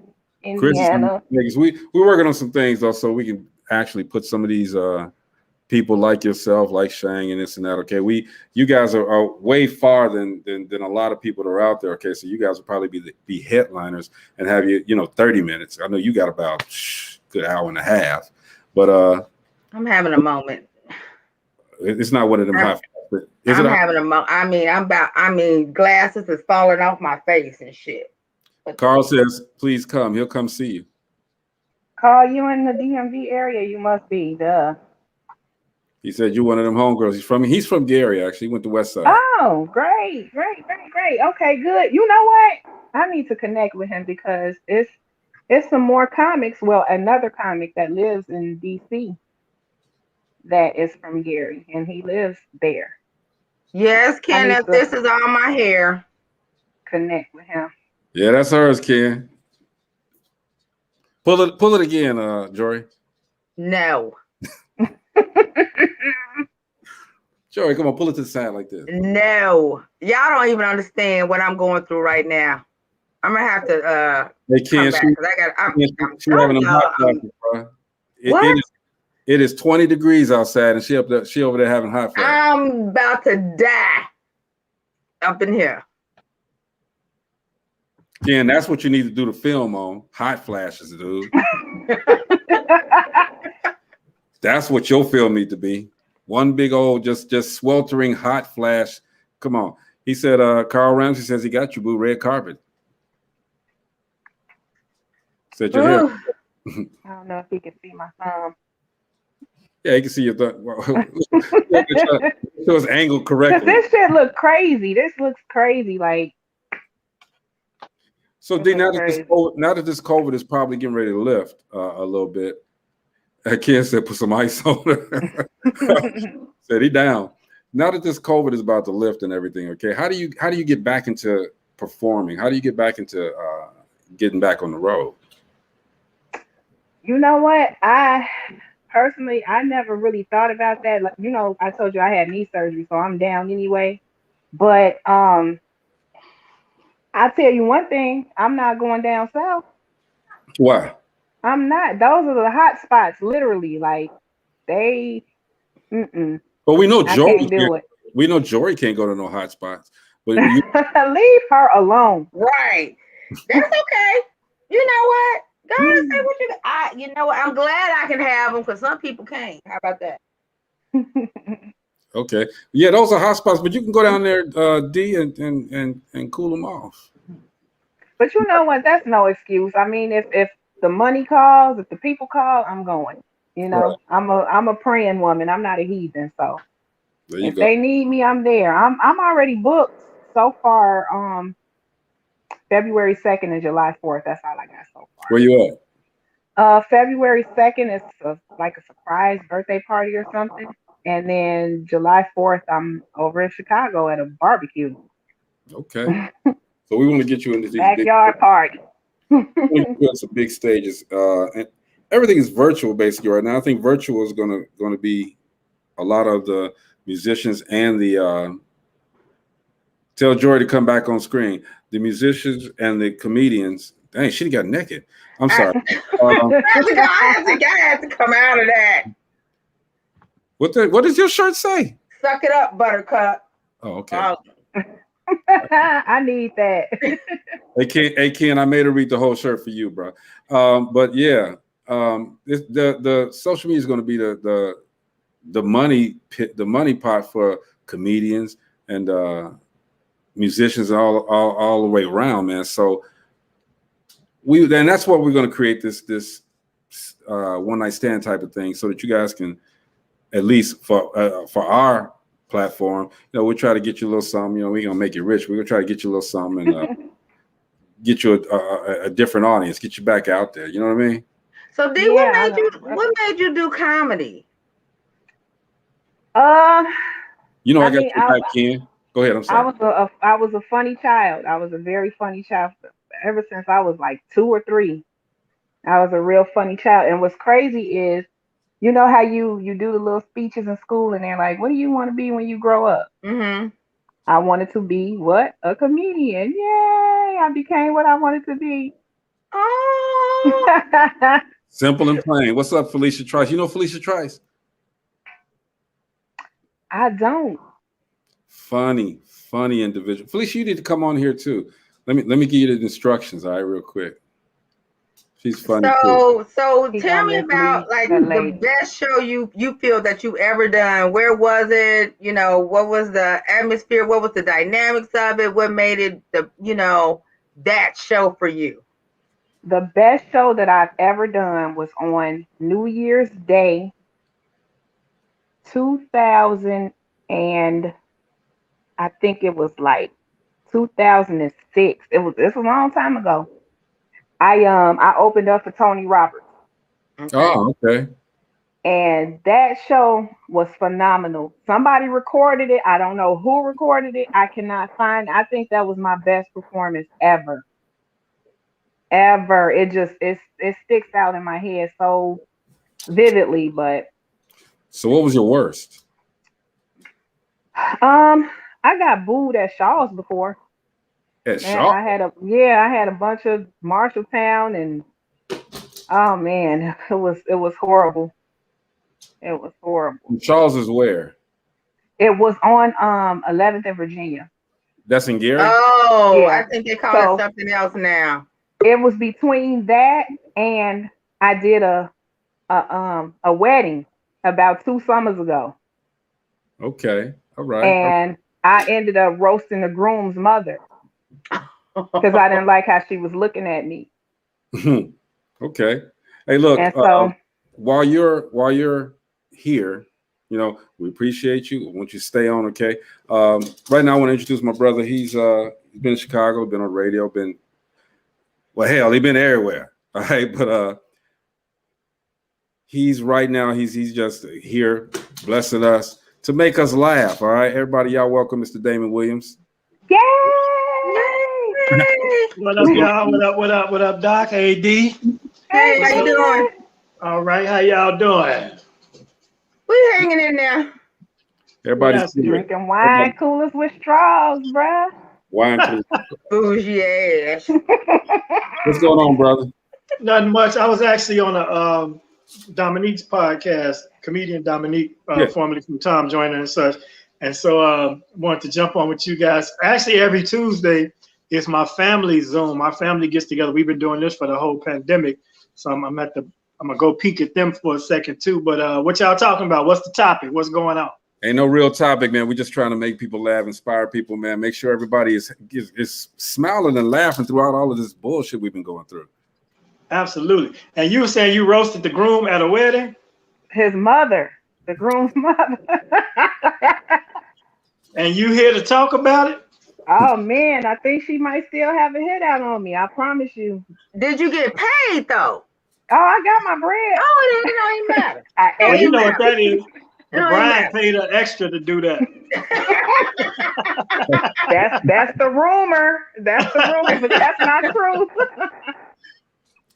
Indiana. We're working on some things though, so we can actually put some of these people like yourself, like Shang and this and that. Okay, you guys are way far than a lot of people that are out there. Okay, so you guys will probably be headliners and have 30 minutes. I know you got about good hour and a half, but I'm having a moment. It's not one of them high. I'm having a moment. I mean, glasses is falling off my face and shit. Carl says, please come. He'll come see you. Carl, you in the DMV area? You must be. Duh. He said you're one of them homegirls. He's from Gary, actually. He went to West Side. Oh, great. Okay, good. You know what? I need to connect with him because it's some more comics. Well, another comic that lives in DC that is from Gary, and he lives there. Yes, Kenneth, this is all my hair. Connect with him. Yeah, that's hers, Ken. Pull it again, Jory. No. Jory, come on, pull it to the side like this. No. Y'all don't even understand what I'm going through right now. I'm gonna have to they can't come back, she's having a hot flashes, bro. It is 20 degrees outside, and she over there having hot flashes. I'm about to die up in here. Ken, that's what you need to do to film on. Hot flashes, dude. That's what your film need to be. One big old just sweltering hot flash. Come on. He said, Carl Ramsey says he got you, boo, red carpet. Said your hair. I don't know if he can see my thumb. Yeah, he can see your thumb. Show his angle correctly. This shit look crazy. This looks crazy. Like. So D, now that this COVID is probably getting ready to lift a little bit, Ken said put some ice on it. Said he down. Now that this COVID is about to lift and everything, okay, how do you get back into performing? How do you get back into getting back on the road? You know what? I never really thought about that. Like, I told you I had knee surgery, so I'm down anyway. But I'll tell you one thing, I'm not going down south. Why? I'm not. Those are the hot spots, literally. Like they. But we know Jory. We know Jory can't go to no hot spots. But leave her alone. Right. That's okay. You know what? Go ahead and say what you know what? I'm glad I can have them because some people can't. How about that? Okay. Yeah, those are hot spots, but you can go down there, D, and cool them off. But you know what? That's no excuse. I mean, if the money calls, if the people call, I'm going. Right. I'm a praying woman. I'm not a heathen. So if they need me, I'm there. I'm already booked so far. February 2nd and July 4th. That's all I got so far. Where you at? February 2nd is like a surprise birthday party or something. And then July 4th, I'm over in Chicago at a barbecue. Okay. So we want to get you into these backyard party. Some big stages. And everything is virtual basically right now. I think virtual is gonna be a lot of the musicians and the tell Joy to come back on screen. The musicians and the comedians. Dang, she got naked. I'm sorry. I had to come out of that. What does your shirt say? Suck it up, Buttercup. Oh, okay. I need that. Hey Ken, I made her read the whole shirt for you, bro. But yeah, the social media is going to be the money pot for comedians and musicians all the way around, man. So that's what we're going to create this one night stand type of thing, so that you guys can, at least for our platform, we'll try to get you a little something. We're going to make you rich. We're going to try to get you a little something and get you a different audience, get you back out there. You know what I mean? So D, what made you do comedy? I got you back, Ken. Go ahead. I'm sorry. I was a funny child. I was a very funny child. Ever since I was like 2 or 3, I was a real funny child. And what's crazy is, you know how you do the little speeches in school and they're like, what do you want to be when you grow up? Mm-hmm. I wanted to be what? A comedian. Yay! I became what I wanted to be. Oh. Simple and plain. What's up, Felicia Trice? You know Felicia Trice? I don't. Funny individual. Felicia, you need to come on here too. Let me give you the instructions, all right, real quick. She's funny. So tell me about like the best show you feel that you've ever done. Where was it? What was the atmosphere? What was the dynamics of it? What made it that show for you? The best show that I've ever done was on New Year's Day, 2000, and I think it was like 2006. It's a long time ago. I opened up for Tony Roberts. Okay. Oh, okay. And that show was phenomenal. Somebody recorded it. I don't know who recorded it. I cannot find. I think that was my best performance ever. It sticks out in my head so vividly. But so what was your worst? I got booed at Shaw's before. At Shaw? I had a bunch of Marshalltown, and oh man, it was horrible. It was horrible. Shaw's is where? It was on 11th and Virginia. That's in Gary? Oh, yeah. I think they call it something else now. It was between that and I did a wedding about 2 summers ago. Okay. All right. And I ended up roasting the groom's mother because I didn't like how she was looking at me. Okay. Hey, look, while you're here, we appreciate you. I want you to stay on, okay? Right now, I want to introduce my brother. He's been in Chicago, been on radio, he's been everywhere. All right, but he's just here blessing us to make us laugh. All right, everybody, y'all welcome Mr. Damon Williams. Yay! What up, y'all? What up, Doc? Hey, D. Hey, how you doing? All right, how y'all doing? We hanging in there. Everybody's drinking wine coolers with straws, bruh. Wine coolers. Bougie ass. What's going on, brother? Nothing much. I was actually on a Dominique's podcast, comedian Dominique, formerly from Tom Joyner and such. And so wanted to jump on with you guys. Actually, every Tuesday is my family Zoom. My family gets together. We've been doing this for the whole pandemic. So I'm gonna go peek at them for a second too. But what y'all talking about? What's the topic? What's going on? Ain't no real topic, man. We're just trying to make people laugh, inspire people, man. Make sure everybody is smiling and laughing throughout all of this bullshit we've been going through. Absolutely. And you were saying you roasted the groom at a wedding? His mother, the groom's mother. And you here to talk about it? Oh man, I think she might still have a hit out on me. I promise you. Did you get paid though? Oh, I got my bread. Oh, it don't even matter. Well, you know what that is. Brian paid her extra to do that. That's the rumor. That's the rumor, but that's not true.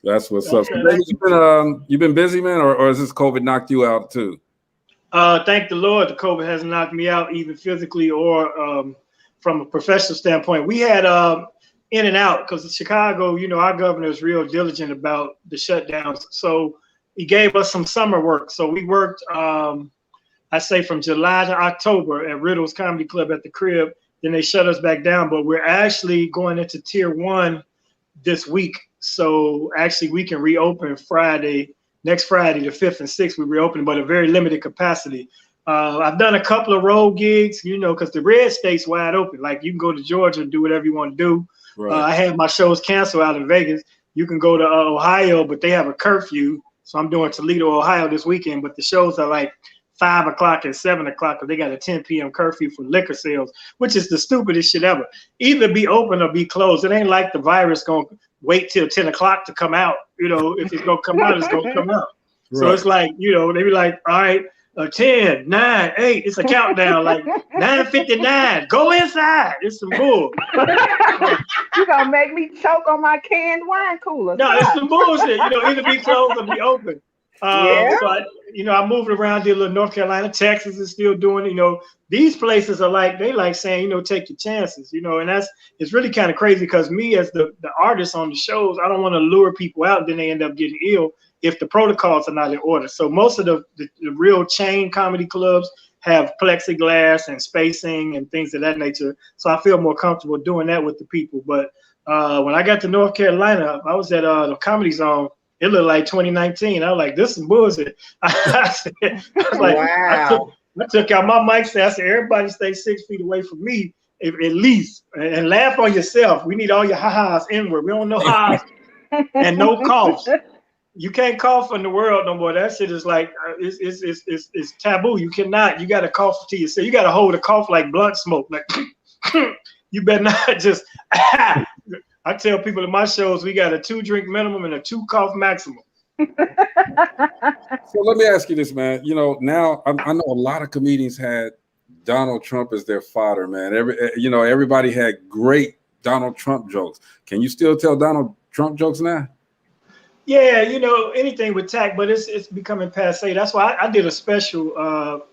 That's what's up. So, you've been busy, man, or has this COVID knocked you out too? Thank the Lord, the COVID hasn't knocked me out either physically or from a professional standpoint. We had in and out because Chicago, you know, our governor is real diligent about the shutdowns. So he gave us some summer work. So we worked, I say from July to October at Riddle's Comedy Club at the Crib. Then they shut us back down. But we're actually going into Tier 1 this week. So actually we can reopen next Friday, the 5th and 6th, we reopen, but a very limited capacity. I've done a couple of road gigs, you know, because the red state's wide open. Like you can go to Georgia and do whatever you want to do. Right. I had my shows canceled out in Vegas. You can go to Ohio, but they have a curfew. So I'm doing Toledo, Ohio this weekend, but the shows are like 5 o'clock and 7 o'clock because they got a 10 p.m. curfew for liquor sales, which is the stupidest shit ever. Either be open or be closed. It ain't like the virus going to wait till 10 o'clock to come out. You know, if it's going to come out, it's going to come out. Right. So it's like, you know, they be like, all right, 10, 9, 8, it's a countdown, like 9:59, go inside. It's some bull. You gonna make me choke on my canned wine cooler. No, it's some bullshit. You know, either be closed or be open. Yeah. So I moved around, did a little North Carolina, Texas is still doing it. You know, these places are like, they like saying, you know, take your chances, you know, and it's really kind of crazy because me as the artist on the shows, I don't want to lure people out and then they end up getting ill if the protocols are not in order. So most of the real chain comedy clubs have plexiglass and spacing and things of that nature. So I feel more comfortable doing that with the people. But when I got to North Carolina, I was at the Comedy Zone. It looked like 2019. I was like, this is bullshit. I was like, wow. I took out my mic stand. I said, everybody stay 6 feet away from me at least. And laugh on yourself. We need all your ha-has inward. We don't know ha-has and no coughs. You can't cough in the world no more. That shit is like, it's taboo. You cannot. You got to cough to yourself. You got to hold a cough like blunt smoke. Like, you better not just... I tell people in my shows, we got a 2-drink minimum and a 2-cough maximum. So let me ask you this, man. You know, now I know a lot of comedians had Donald Trump as their fodder, man. Everybody had great Donald Trump jokes. Can you still tell Donald Trump jokes now? Yeah, you know, anything with tact, but it's becoming passe. That's why I did a special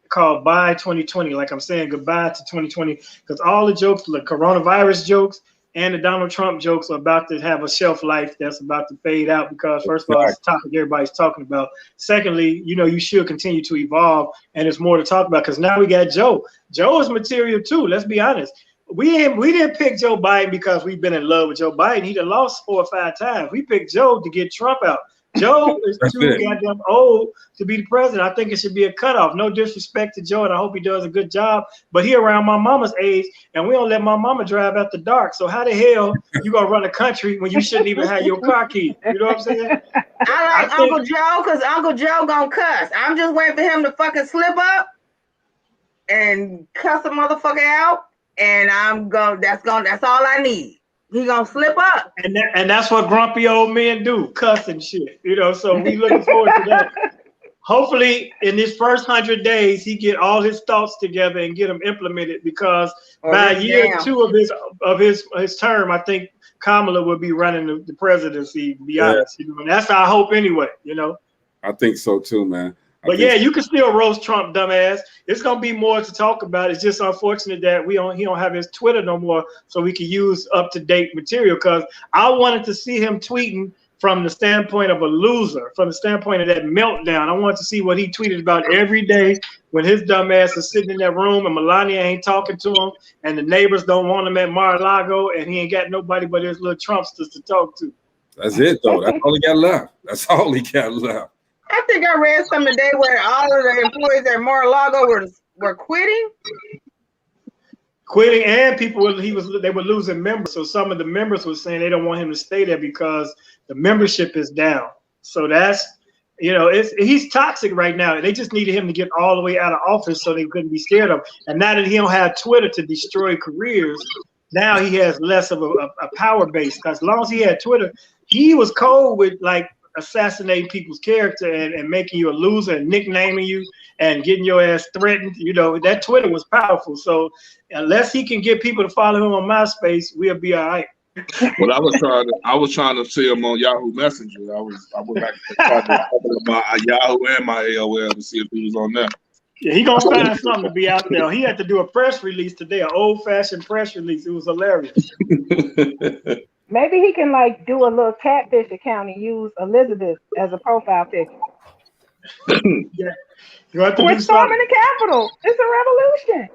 called Bye 2020. Like I'm saying goodbye to 2020, because all the jokes, the coronavirus jokes, and the Donald Trump jokes are about to have a shelf life that's about to fade out because, first of all, it's a topic everybody's talking about. Secondly, you know, you should continue to evolve, and there's more to talk about because now we got Joe. Joe is material too. Let's be honest. We didn't pick Joe Biden because we've been in love with Joe Biden. He done lost 4 or 5 times. We picked Joe to get Trump out. Joe is too goddamn old to be the president. I think it should be a cutoff. No disrespect to Joe, and I hope he does a good job. But he around my mama's age, and we don't let my mama drive after dark. So how the hell you gonna run a country when you shouldn't even have your car key? You know what I'm saying? I like Uncle Joe because Uncle Joe gonna cuss. I'm just waiting for him to fucking slip up and cuss a motherfucker out, and that's all I need. He gonna slip up, and that's what grumpy old men do, cuss and shit. You know, so we looking forward to that. Hopefully, in his first 100 days, he get all his thoughts together and get them implemented. Because by year 2 of his term, I think Kamala will be running the presidency. To be honest, you know, and that's our hope anyway. You know, I think so too, man. But yeah, you can still roast Trump, dumbass. It's gonna be more to talk about. It's just unfortunate that he don't have his Twitter no more, so we can use up-to-date material. Because I wanted to see him tweeting from the standpoint of a loser, from the standpoint of that meltdown. I wanted to see what he tweeted about every day when his dumbass is sitting in that room and Melania ain't talking to him, and the neighbors don't want him at Mar-a-Lago, and he ain't got nobody but his little Trumpsters to talk to. That's it, though. That's all he got left. That's all he got left. I think I read something today where all of the employees at Mar-a-Lago were quitting. And they were losing members. So some of the members were saying they don't want him to stay there because the membership is down. So that's, you know, he's toxic right now. They just needed him to get all the way out of office so they couldn't be scared of him. And now that he don't have Twitter to destroy careers, now he has less of a power base. Because as long as he had Twitter, he was cold with like assassinating people's character and making you a loser and nicknaming you and getting your ass threatened. You know, that Twitter was powerful. So unless he can get people to follow him on MySpace, we'll be all right. Well, I was trying to see him on Yahoo Messenger. I went back to talk about Yahoo and my AOL to see if he was on there. Yeah, he gonna find something to be out there. He had to do a press release today, an old-fashioned press release. It was hilarious. Maybe he can like do a little catfish account and use Elizabeth as a profile picture. Yeah, you have to We're do storming something. the Capitol. It's a revolution.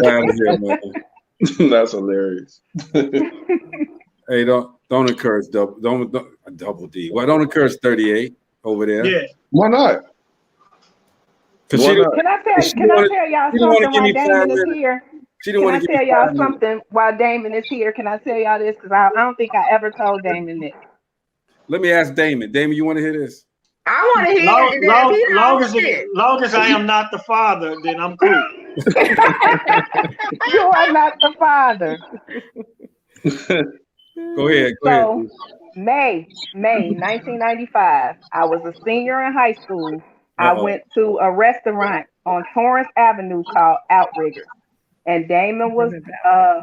Out of here, man. That's hilarious. Hey, don't encourage don't double D. Why don't encourage 38 over there? Yeah. Why not? Because Why she not? Can I tell y'all she didn't wanna something give while me 5 Damon is minutes. here? She didn't Can want I to give tell me y'all 5 minutes. something while Damon is here? Can I tell y'all this? Because I don't think I ever told Damon this. Let me ask Damon. Damon, you want to hear this? I want to hear it. If he don't shit. Long as I am not the father, then I'm cool. You are not the father. Go ahead. So, May 1995, I was a senior in high school. I went to a restaurant on Torrance Avenue called Outriggers. And Damon was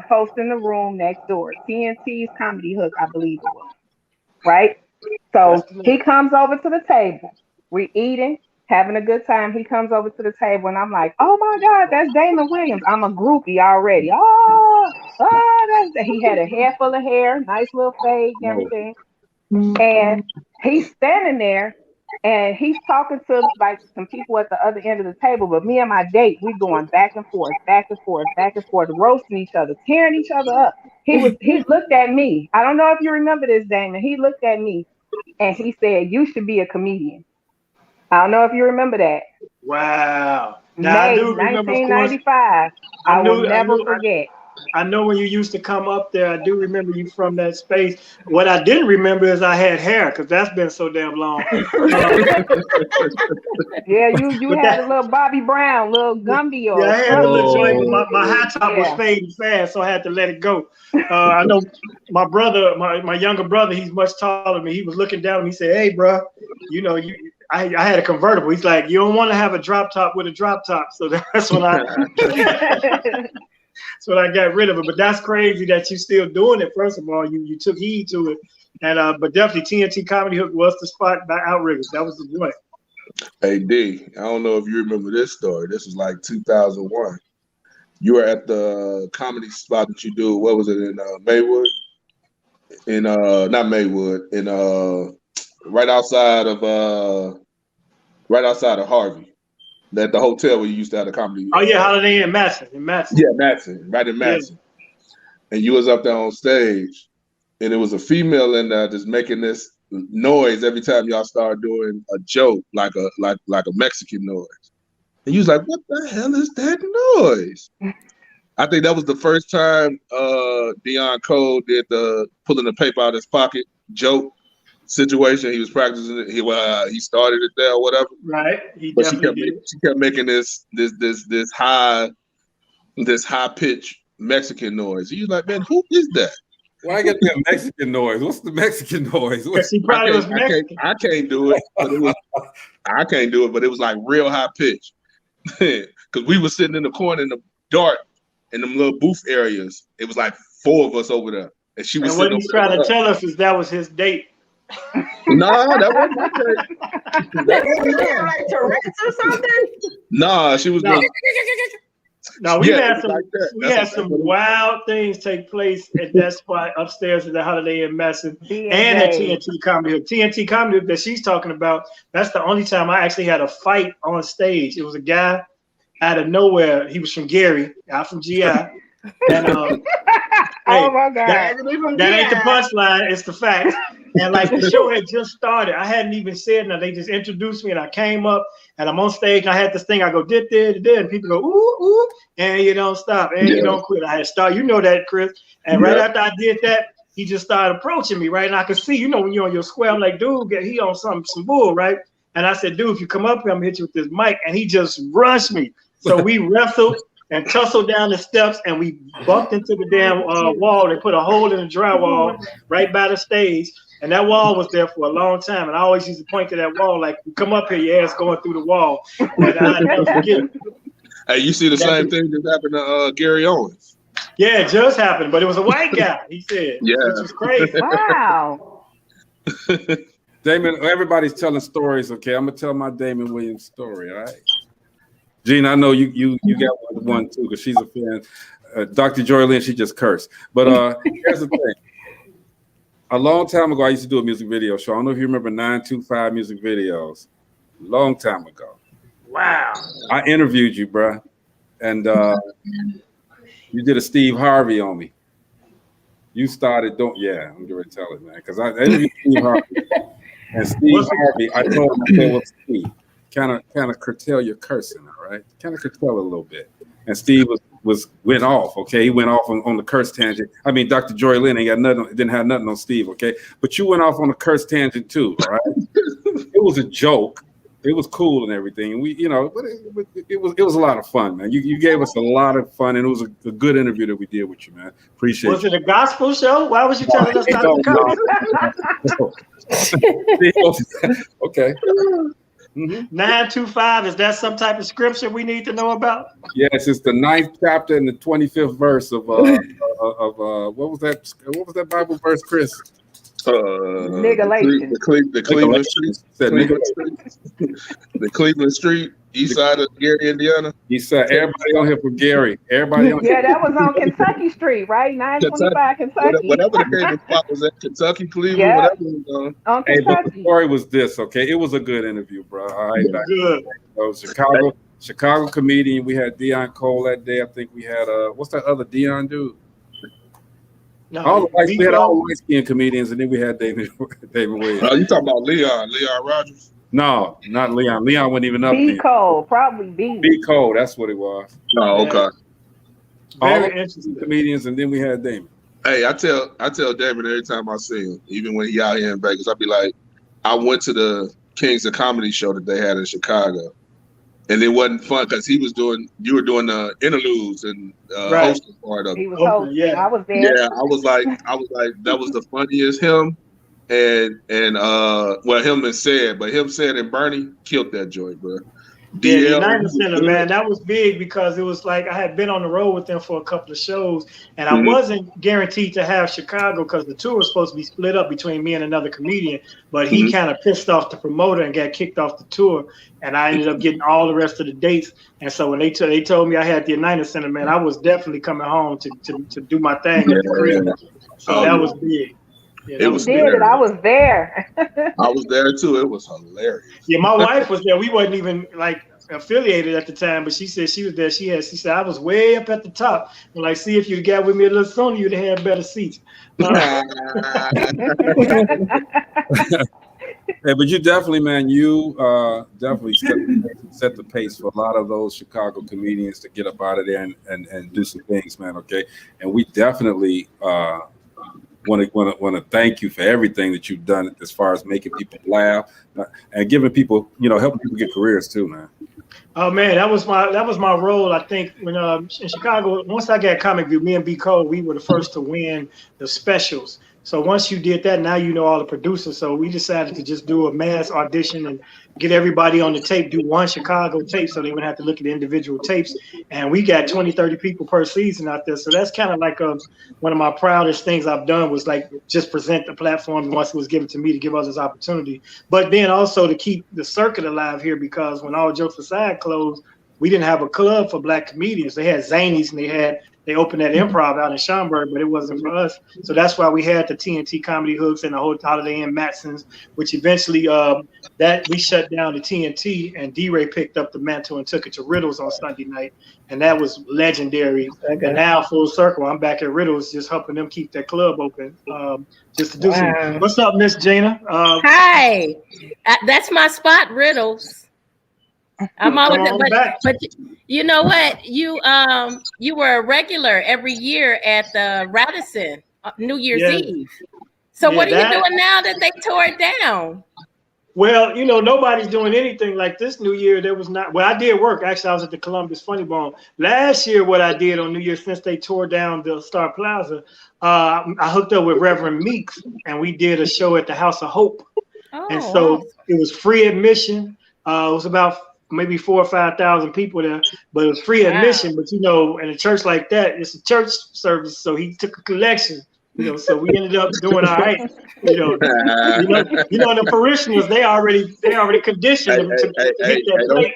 hosting the room next door. TNT's Comedy Hook, I believe it was. Right? So he comes over to the table. We're eating, having a good time. He comes over to the table, and I'm like, oh my God, that's Damon Williams. I'm a groupie already. He had a head full of hair, nice little fade and everything. And he's standing there, and he's talking to like some people at the other end of the table. But me and my date, we going back and forth, roasting each other, tearing each other up. He looked at me. I don't know if you remember this, Damon. He looked at me and he said, "You should be a comedian." I don't know if you remember that. Wow. Now, May 1995. I will never forget. I know when you used to come up there, I do remember you from that space. What I didn't remember is I had hair, because that's been so damn long. Yeah, you had a little Bobby Brown, little Gumby. Yeah, I had the little joint. My high top was fading fast, so I had to let it go. I know my brother, my younger brother, he's much taller than me. He was looking down and he said, "Hey, bro, I had a convertible." He's like, "You don't want to have a drop top with a drop top." So that's when that's when I got rid of it. But that's crazy that you're still doing it. First of all, you took heed to it, and but definitely TNT Comedy Hook was the spot by Outriggers. That was the joint. Hey D, I don't know if you remember this story. This was like 2001. You were at the comedy spot that you do. What was it in Maywood? In not Maywood. In right outside of Harvey. At the hotel where you used to have the comedy. Oh yeah, Holiday Inn Madison. Yeah, Madison, right in Madison. Yeah. And you was up there on stage, and it was a female in there just making this noise every time y'all started doing a joke, like a Mexican noise. And you was like, "What the hell is that noise?" I think that was the first time Deion Cole did the pulling the paper out of his pocket joke situation. He was practicing it. He started it there or whatever. Right. She kept making this high pitch Mexican noise. He was like, "Man, who is that?" Why I get that Mexican noise? What's the Mexican noise? She probably was Mexican. I can't do it, but it was like real high pitch. Because we were sitting in the corner in the dark in them little booth areas. It was like 4 of us over there, and she was. And what he's trying to tell us is that was his date. No, that wasn't my date. You have like Tourette's or something? Nah, she was. No, we had some wild things take place at that spot upstairs at the Holiday Inn Madison and at TNT Comedy Hook. TNT Comedy Hook that she's talking about, that's the only time I actually had a fight on stage. It was a guy out of nowhere. He was from Gary, out from GI. And oh my God. That ain't the punchline, it's the fact. And like the show had just started. I hadn't even said nothing. They just introduced me and I came up and I'm on stage and I had this thing. I go, did, and people go, ooh, ooh, and you don't stop, and you don't quit. I had to start, you know that, Chris. And right after I did that, he just started approaching me, right? And I could see, when you're on your square, I'm like, dude, he on some bull, right? And I said, dude, if you come up here, I'm gonna hit you with this mic. And he just rushed me. So we wrestled and tussled down the steps and we bumped into the damn wall. They put a hole in the drywall right by the stage. And that wall was there for a long time. And I always used to point to that wall, like, come up here, your ass going through the wall. And I never forget it. Hey, you see the same thing that happened to Gary Owens? Yeah, it just happened, but it was a white guy, he said. Yeah. Which was crazy. Wow. Damon, everybody's telling stories. Okay, I'm gonna tell my Damon Williams story. All right, Gene, I know you got one too because she's a fan. Dr. Joy Lynn, she just cursed. But here's the thing. A long time ago, I used to do a music video show. I don't know if you remember 925 music videos. Long time ago. Wow. I interviewed you, bruh. And you did a Steve Harvey on me. You started doing, yeah, I'm going to tell it, man. Because I interviewed Steve Harvey. And Steve Harvey, I told him, I said, well, Steve, kind of curtail your cursing, all right? Kind of curtail it a little bit. And Steve went off, okay? He went off on the curse tangent. I mean, Dr. Joy Lynn didn't have nothing on Steve, okay? But you went off on a curse tangent too, all right? It was a joke. It was cool and everything. And we, but it was a lot of fun, man. You gave us a lot of fun, and it was a good interview that we did with you, man. Appreciate it. Was it a gospel show? Why was you telling us not to come? Okay. 925, is that some type of scripture we need to know about? Yes, it's the 9th chapter and the 25th verse of what was that Bible verse, Chris? Niggalation. The Cleveland Street. The Cleveland Street, east side of Gary, Indiana. East side. Everybody on here from Gary. Everybody on Yeah, that was on Kentucky Street, right? 925 Kentucky. Whatever the favorite spot was at, Kentucky, Cleveland, Yeah. whatever was on. Hey, but the Kentucky. story was this, okay? It was a good interview, bro. All right, Good. Chicago comedian. We had Dion Cole that day. I think we had what's that other Dion dude? No, We had all the light skinned comedians, and then we had David Williams. You talking about Leon Rogers? No, not Leon. Leon wasn't even up B there. Cole, probably B. B Cole, that's what it was. Oh, okay. All Very the interesting. comedians, and then we had Damon. Hey, I tell David every time I see him, even when he out here in Vegas, I be like, I went to the Kings of Comedy show that they had in Chicago, and it wasn't fun because you were doing the interludes and Right. hosting part of it. He was Okay, hosting. yeah. I was there. Yeah, I was like, that was the funniest him and him and Said, but him, Said, and Bernie killed that joint, bro. Yeah, the DL, United Center, man, that was big because it was like I had been on the road with them for a couple of shows, and I wasn't guaranteed to have Chicago because the tour was supposed to be split up between me and another comedian, but he kind of pissed off the promoter and got kicked off the tour, and I ended up getting all the rest of the dates. And so when they told me I had the United Center, man, I was definitely coming home to do my thing at the crib. So that was big. Yeah, It was He did it. I was there. I was there too. It was hilarious. Yeah, my wife was there. We wasn't even like affiliated at the time, but she said she was there. She said I was way up at the top. And like, see, if you'd got with me a little sooner, you'd have had better seats. Hey, but you definitely, man, definitely set the pace for a lot of those Chicago comedians to get up out of there and do some things, man. Okay, and we definitely want to thank you for everything that you've done as far as making people laugh and giving people, helping people get careers too, man. Oh man, that was my role. I think when in Chicago, once I got Comic View, me and B Cole, we were the first to win the specials. So once you did that, now you know all the producers. So we decided to just do a mass audition and get everybody on the tape, do one Chicago tape so they wouldn't have to look at the individual tapes. And we got 20, 30 people per season out there. So that's kind of like one of my proudest things I've done was like just present the platform once it was given to me to give others opportunity. But then also to keep the circuit alive here, because when All Jokes Aside closed, we didn't have a club for Black comedians. They had Zanies and they opened that Improv out in Schaumburg, but it wasn't for us. So that's why we had the TNT Comedy Hooks and the Holiday Inn Matsons, which eventually that we shut down the TNT, and D-Ray picked up the mantle and took it to Riddles on Sunday night, and that was legendary. Okay. And now full circle, I'm back at Riddles, just helping them keep that club open. Just to do some. What's up, Miss Gina? Hi, that's my spot, Riddles. I'm always, but you know what? You were a regular every year at the Radisson New Year's Eve. So what are you doing now that they tore it down? Well, nobody's doing anything like this New Year. There was not. Well, I did work. Actually, I was at the Columbus Funny Bone last year. What I did on New Year, since they tore down the Star Plaza, I hooked up with Reverend Meeks, and we did a show at the House of Hope. And so it was free admission. It was about maybe 4,000 or 5,000 people there, but it was free admission. But in a church like that, it's a church service, so he took a collection. So we ended up doing all right. The parishioners, they already conditioned them to hit that plate.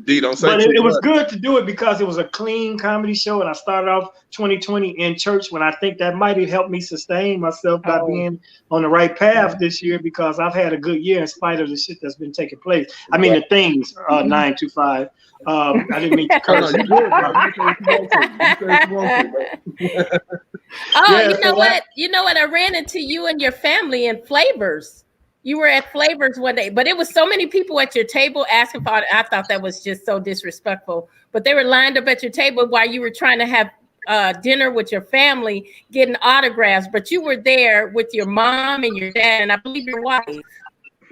D, don't say but too it was much. good to do it because it was a clean comedy show, and I started off 2020 in church when I think that might have helped me sustain myself by being on the right path this year, because I've had a good year in spite of the shit that's been taking place. I mean, the things 925. I didn't mean to curse. You good, You know what? I ran into you and your family in Flavors. You were at Flavors one day, but it was so many people at your table asking for it. I thought that was just so disrespectful. But they were lined up at your table while you were trying to have dinner with your family, getting autographs. But you were there with your mom and your dad, and I believe your wife.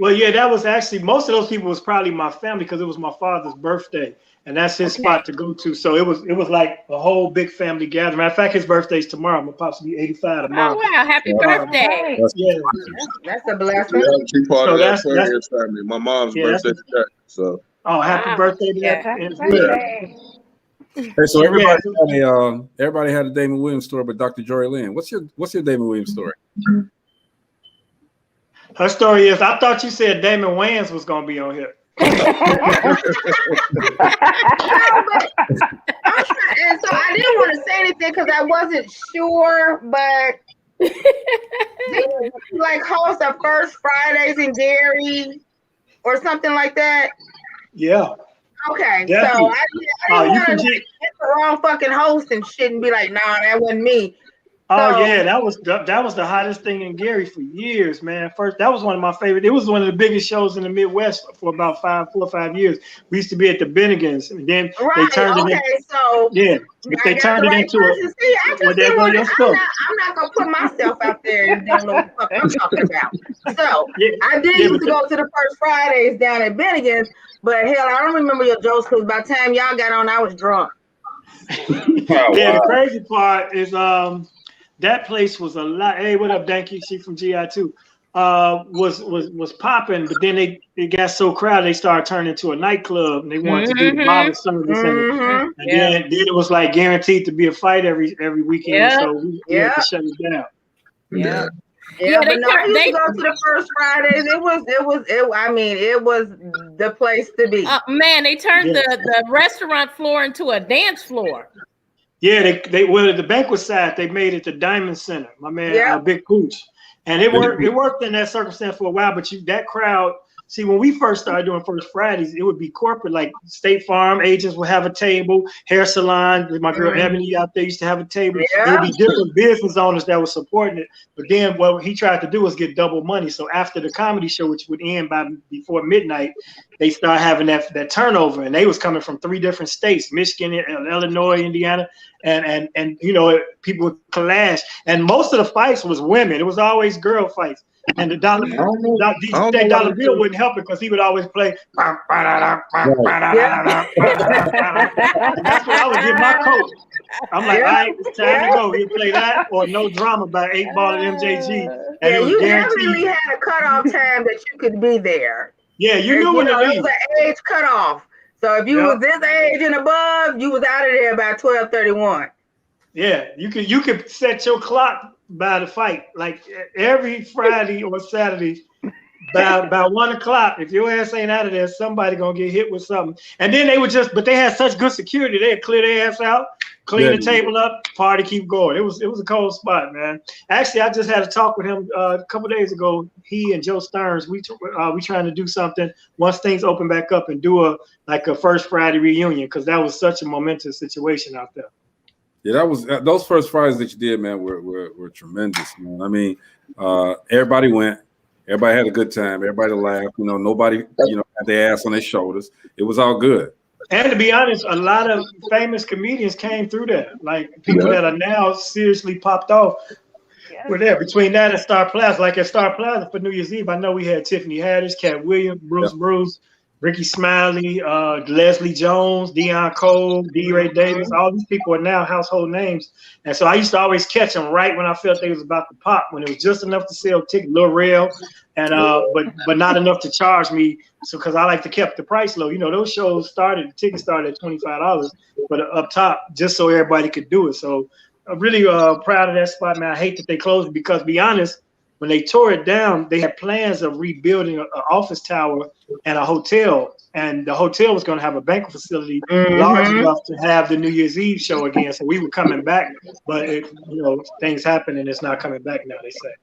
Well, yeah, that was actually, most of those people was probably my family, because it was my father's birthday, and that's his spot to go to. So it was like a whole big family gathering. Matter of fact, his birthday's tomorrow. I'm supposed to be 85 tomorrow. Oh wow! Happy birthday! Yeah, that's a blessing. She part of that Aquarius family. My mom's birthday today. So. Oh, happy birthday to that! Hey, so everybody had a Damon Williams story, but Dr. Jory Lynn, what's your Damon Williams story? Her story is, I thought you said Damon Wayans was gonna be on here. And so I didn't want to say anything because I wasn't sure, but like host the First Fridays in Gary or something like that. Yeah. Okay, definitely. So I didn't want to get the wrong fucking host and shit and be like, nah, that wasn't me. Oh yeah, that was the hottest thing in Gary for years, man. First, that was one of my favorite. It was one of the biggest shows in the Midwest for about 4 or 5 years. We used to be at the Bennigan's, and then they turned it into they turned it into I'm not gonna put myself out there and don't know what the fuck I'm talking about. So I did used to go to the First Fridays down at Bennigan's, but hell, I don't remember your jokes because by the time y'all got on, I was drunk. The crazy part is that place was a lot. Hey, what up, Danky? She from GI too. Was popping, but then it got so crowded they started turning into a nightclub, and they wanted to do the bottle service, and then it was like guaranteed to be a fight every weekend. So we had to shut it down. But no, I used to go to the First Fridays. It was the place to be. Man, they turned the restaurant floor into a dance floor. Yeah, the banquet side, they made it the Diamond Center. My man, Big Pooch. And it worked in that circumstance for a while, but that crowd, see, when we first started doing First Fridays, it would be corporate, like State Farm agents would have a table, hair salon, my girl Ebony out there used to have a table. There would be different business owners that were supporting it. But then what he tried to do was get double money. So after the comedy show, which would end before midnight, they started having that turnover, and they was coming from 3 different states, Michigan, Illinois, Indiana, and people would clash. And most of the fights was women. It was always girl fights. And the Dollar Bill wouldn't help it because he would always play. And that's what I would give my coach. I'm like, all right, it's time to go. He'd play that or No Drama by 8 Ball and MJG. And you definitely had a cutoff time that you could be there. Yeah, you knew when to leave. It was an age cutoff. So if you was this age and above, you was out of there by 12:31. Yeah, you could set your clock by the fight. Like every Friday or Saturday, by 1 o'clock, if your ass ain't out of there, somebody gonna get hit with something. And then but they had such good security, they'd clear their ass out, clean the table up, party keep going. It was a cold spot, man. Actually, I just had a talk with him a couple days ago. He and Joe Stearns, we trying to do something once things open back up and do a First Friday reunion, because that was such a momentous situation out there. Yeah, that was those First Fridays that you did, man, were tremendous, man. I mean, everybody went, everybody had a good time, everybody laughed. Nobody, had their ass on their shoulders. It was all good. And to be honest, a lot of famous comedians came through that. Like people that are now seriously popped off were there. Between that and Star Plaza, like at Star Plaza for New Year's Eve, I know we had Tiffany Haddish, Cat Williams, Bruce, Ricky Smiley, Leslie Jones, Deion Cole, D. Ray Davis. All these people are now household names. And so I used to always catch them right when I felt they was about to pop, when it was just enough to sell tickets, Lil Rel, and but not enough to charge me. So because I like to keep the price low. Those shows the tickets started at $25, but up top, just so everybody could do it. So really proud of that spot, man. I hate that they closed it because, to be honest, when they tore it down, they had plans of rebuilding an office tower and a hotel. And the hotel was going to have a banquet facility large enough to have the New Year's Eve show again. So we were coming back, but things happen and it's not coming back now, they say.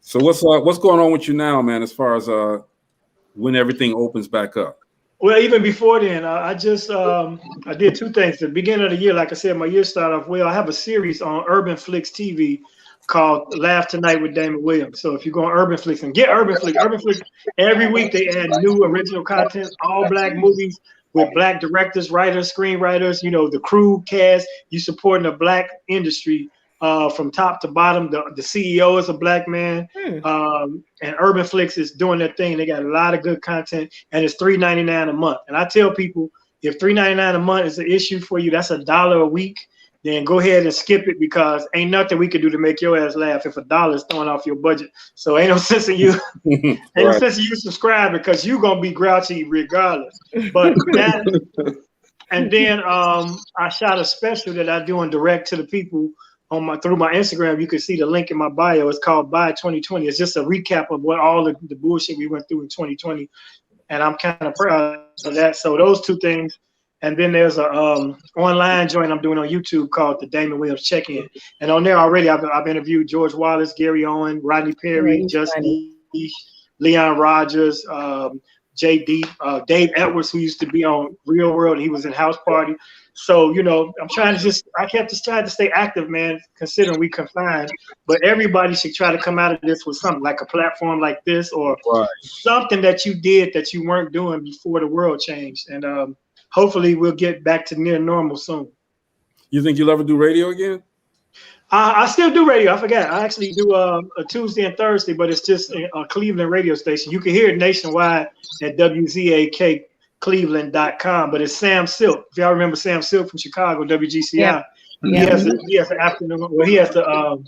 So what's going on with you now, man, as far as when everything opens back up? Well, even before then, I just I did two things. At the beginning of the year, like I said, my year started off well. I have a series on Urban Flix TV called Laugh Tonight with Damon Williams. So if you go on Urban Flix and get Urban Flix, every week they add new original content, all black movies with black directors, writers, screenwriters, the crew, cast. You supporting the black industry from top to bottom. The CEO is a black man. And Urban Flix is doing their thing. They got a lot of good content, and it's $3.99 a month. And I tell people, if $3.99 a month is an issue for you, that's $1 a week. Then go ahead and skip it because ain't nothing we can do to make your ass laugh if $1 is throwing off your budget. So ain't no sense in you, no sense in you subscribe because you're gonna be grouchy regardless. But that, and then I shot a special that I do on direct to the people through my Instagram. You can see the link in my bio. It's called Buy 2020. It's just a recap of what all the bullshit we went through in 2020, and I'm kind of proud of that. So those two things. And then there's a online joint I'm doing on YouTube called the Damon Williams Check-In. And on there already, I've interviewed George Wallace, Gary Owen, Rodney Perry, Justin, Leon Rogers, JD, Dave Edwards, who used to be on Real World. He was in House Party. So, I'm trying to I kept just trying to stay active, man, considering we confined. But everybody should try to come out of this with something like a platform like this or something that you did that you weren't doing before the world changed. And hopefully we'll get back to near normal soon. You think you'll ever do radio again? I still do radio. I forgot. I actually do a Tuesday and Thursday, but it's just a Cleveland radio station. You can hear it nationwide at WZAKCleveland.com, but it's Sam Silk. If y'all remember Sam Silk from Chicago, WGCI. He has the afternoon. Well, he has the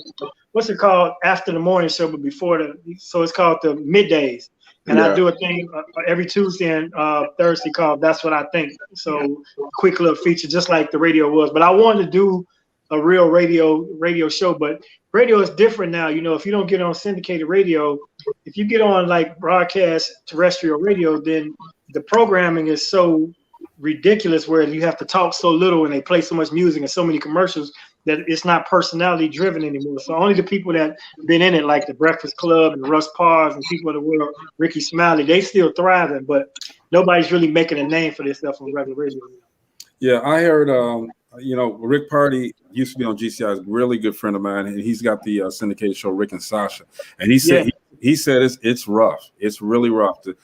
what's it called? After the morning show, but before so it's called the middays. And I do a thing every Tuesday and Thursday called That's What I Think. So quick little feature, just like the radio was. But I wanted to do a real radio show. But radio is different now. If you don't get on syndicated radio, if you get on like broadcast terrestrial radio, then the programming is so ridiculous where you have to talk so little and they play so much music and so many commercials that it's not personality driven anymore. So only the people that been in it, like the Breakfast Club and Russ Parrs and people of the world, Ricky Smiley, they still thriving, but nobody's really making a name for this stuff on regular radio. Yeah, I heard, Rick Party used to be on GCI, a really good friend of mine, and he's got the syndicated show Rick and Sasha, and he said he said it's rough. It's really rough to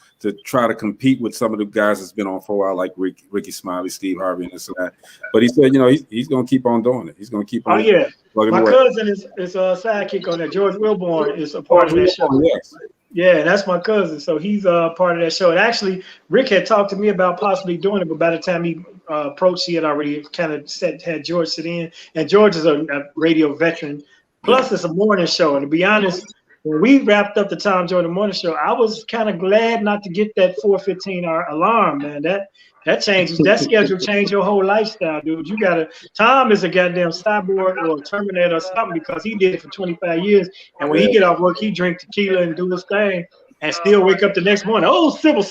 try to compete with some of the guys that's been on for a while, like Ricky Smiley, Steve Harvey, and this and that. But he said, he's going to keep on doing it. He's going to keep on. Oh yeah, my cousin is a sidekick on that. George Wilborn is a part of that show. Yes. Yeah, that's my cousin. So he's part of that show. And actually, Rick had talked to me about possibly doing it, but by the time he approached, he had already kind of had George sit in. And George is a radio veteran. Plus, it's a morning show. And to be honest, when we wrapped up the Tom Jordan Morning Show, I was kind of glad not to get that 4:15 alarm, man. That schedule changed your whole lifestyle, dude. Tom is a goddamn cyborg or a Terminator or something because he did it for 25 years. And when he get off work, he drink tequila and do his thing and still wake up the next morning. Oh, civil.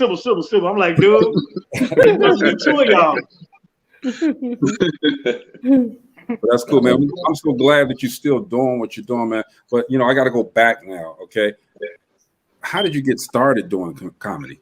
I'm like, dude, it must be two of y'all. That's cool, man. I'm so glad that you're still doing what you're doing, man. But, I got to go back now, okay? How did you get started doing comedy?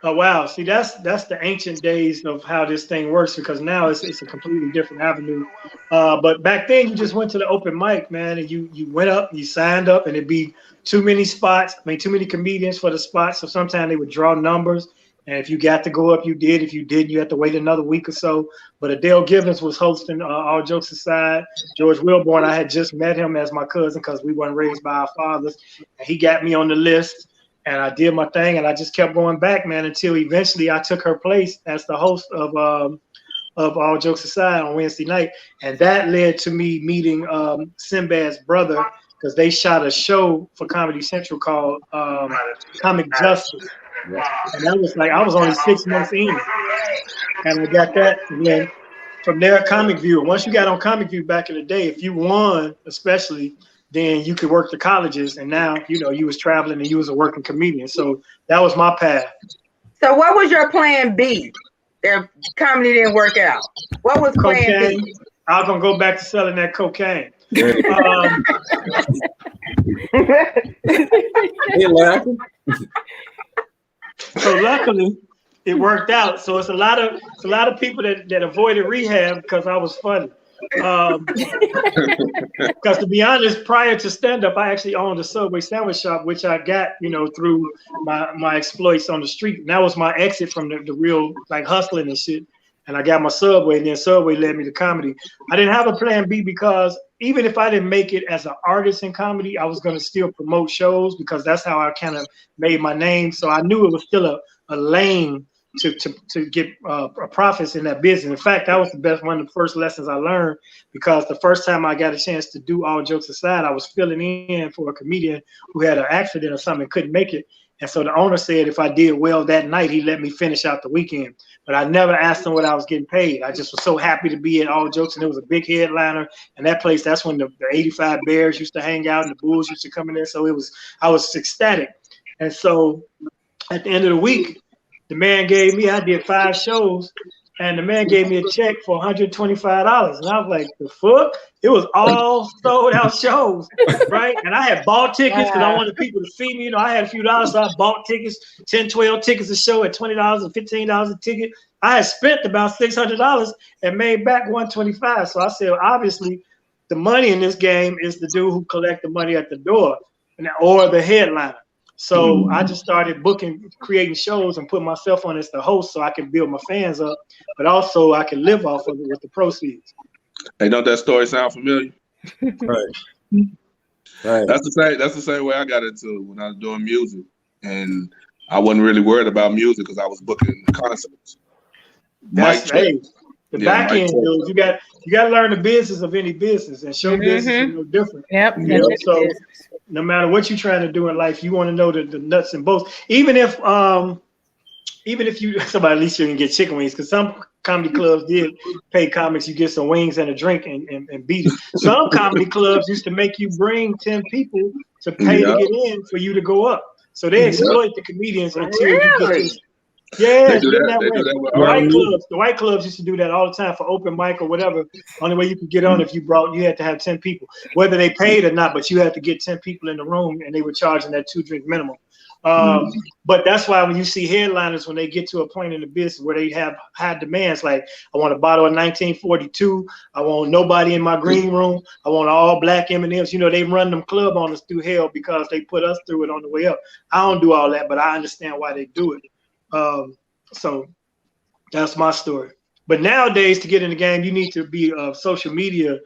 Oh, wow. See, that's the ancient days of how this thing works because now it's a completely different avenue. But back then, you just went to the open mic, man, and you went up, you signed up, and it'd be too many spots. Too many comedians for the spots. So sometimes they would draw numbers. And if you got to go up, you did. If you didn't, you had to wait another week or so. But Adele Givens was hosting, all jokes aside. George Wilborn, I had just met him as my cousin because we weren't raised by our fathers. And he got me on the list. And I did my thing. And I just kept going back, man, until eventually I took her place as the host of All Jokes Aside on Wednesday night. And that led to me meeting Sinbad's brother because they shot a show for Comedy Central called Comic Justice. And that was I was only 6 months in, and I got that. And then from there, Comic View. Once you got on Comic View back in the day, if you won, especially, then you could work the colleges. And now, you know, you was traveling and you was a working comedian. So that was my path. So what was your plan B if comedy didn't work out? What was plan B? I was gonna go back to selling that cocaine. So luckily, it worked out. So it's a lot of people that avoided rehab because I was funny. Because to be honest, prior to stand-up, I actually owned a Subway sandwich shop, which I got, you know, through my exploits on the street. And that was my exit from the real like hustling and shit. And I got my Subway, and then Subway led me to comedy. I didn't have a plan B because even if I didn't make it as an artist in comedy, I was going to still promote shows because that's how I kind of made my name. So I knew it was still a lane to get profits in that business. In fact, that was one of the first lessons I learned, because the first time I got a chance to do All Jokes Aside, I was filling in for a comedian who had an accident or something and couldn't make it. And so the owner said if I did well that night, he let me finish out the weekend. But I never asked him what I was getting paid. I just was so happy to be at All Jokes, and it was a big headliner. And that place, that's when the 85 Bears used to hang out and the Bulls used to come in there. So I was ecstatic. And so at the end of the week, the man gave me, I did 5 shows, and the man gave me a check for $125. And I was like, the fuck? It was all sold out shows, right? And I had bought tickets because I wanted people to see me. You know, I had a few dollars, so I bought tickets, 10, 12 tickets a show at $20 and $15 a ticket. I had spent about $600 and made back $125. So I said, obviously, the money in this game is the dude who collect the money at the door or the headliner. So I just started creating shows and putting myself on as the host so I can build my fans up, but also I can live off of it with the proceeds. Hey, don't that story sound familiar? Right. That's the same way I got into when I was doing music, and I wasn't really worried about music because I was booking concerts. The back end, dude, you got to learn the business of any business, and show business is no different. Yep. You know, so no matter what you're trying to do in life, you want to know the nuts and bolts. Even if you somebody, at least you can get chicken wings, because some comedy clubs did pay comics, you get some wings and a drink and beat it. Some comedy clubs used to make you bring 10 people to pay to get in for you to go up. So they exploit the comedians until you get to. Yeah, they do that way. The white clubs used to do that all the time for open mic or whatever. Only way you could get on if you had to have 10 people, whether they paid or not, but you had to get 10 people in the room, and they were charging that 2-drink minimum. But that's why when you see headliners, when they get to a point in the business where they have high demands, like I want a bottle of 1942, I want nobody in my green room, I want all black M&Ms. You know, they run them club on us through hell because they put us through it on the way up. I don't do all that, but I understand why they do it. So that's my story. But nowadays, to get in the game, you need to be social media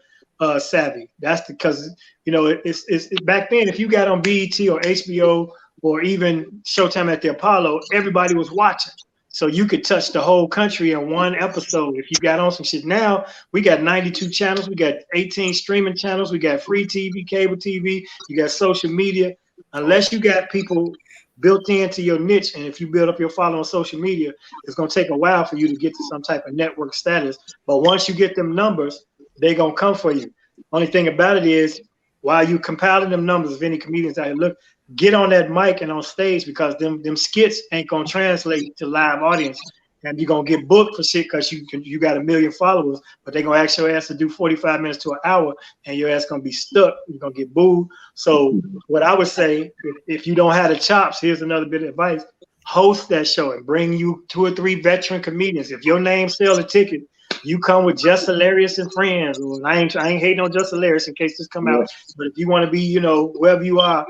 savvy. That's because, you know, it's back then, if you got on BET or HBO or even Showtime at the Apollo, everybody was watching. So you could touch the whole country in one episode if you got on some shit. Now we got 92 channels, we got 18 streaming channels, we got free TV, cable TV, you got social media. Unless you got people built into your niche, and if you build up your following on social media, it's going to take a while for you to get to some type of network status. But once you get them numbers, they're going to come for you. Only thing about it is, while you compiling them numbers, of any comedians out here, look, get on that mic and on stage, because them skits ain't going to translate to live audience. And you're going to get booked for shit because you got 1 million followers, but they're going to ask your ass to do 45 minutes to an hour, and your ass going to be stuck. You're going to get booed. So what I would say, if you don't have the chops, here's another bit of advice. Host that show and bring you 2 or 3 veteran comedians. If your name sells a ticket, you come with Just Hilarious and friends. I ain't hating on Just Hilarious in case this come out. But if you want to be, you know, wherever you are,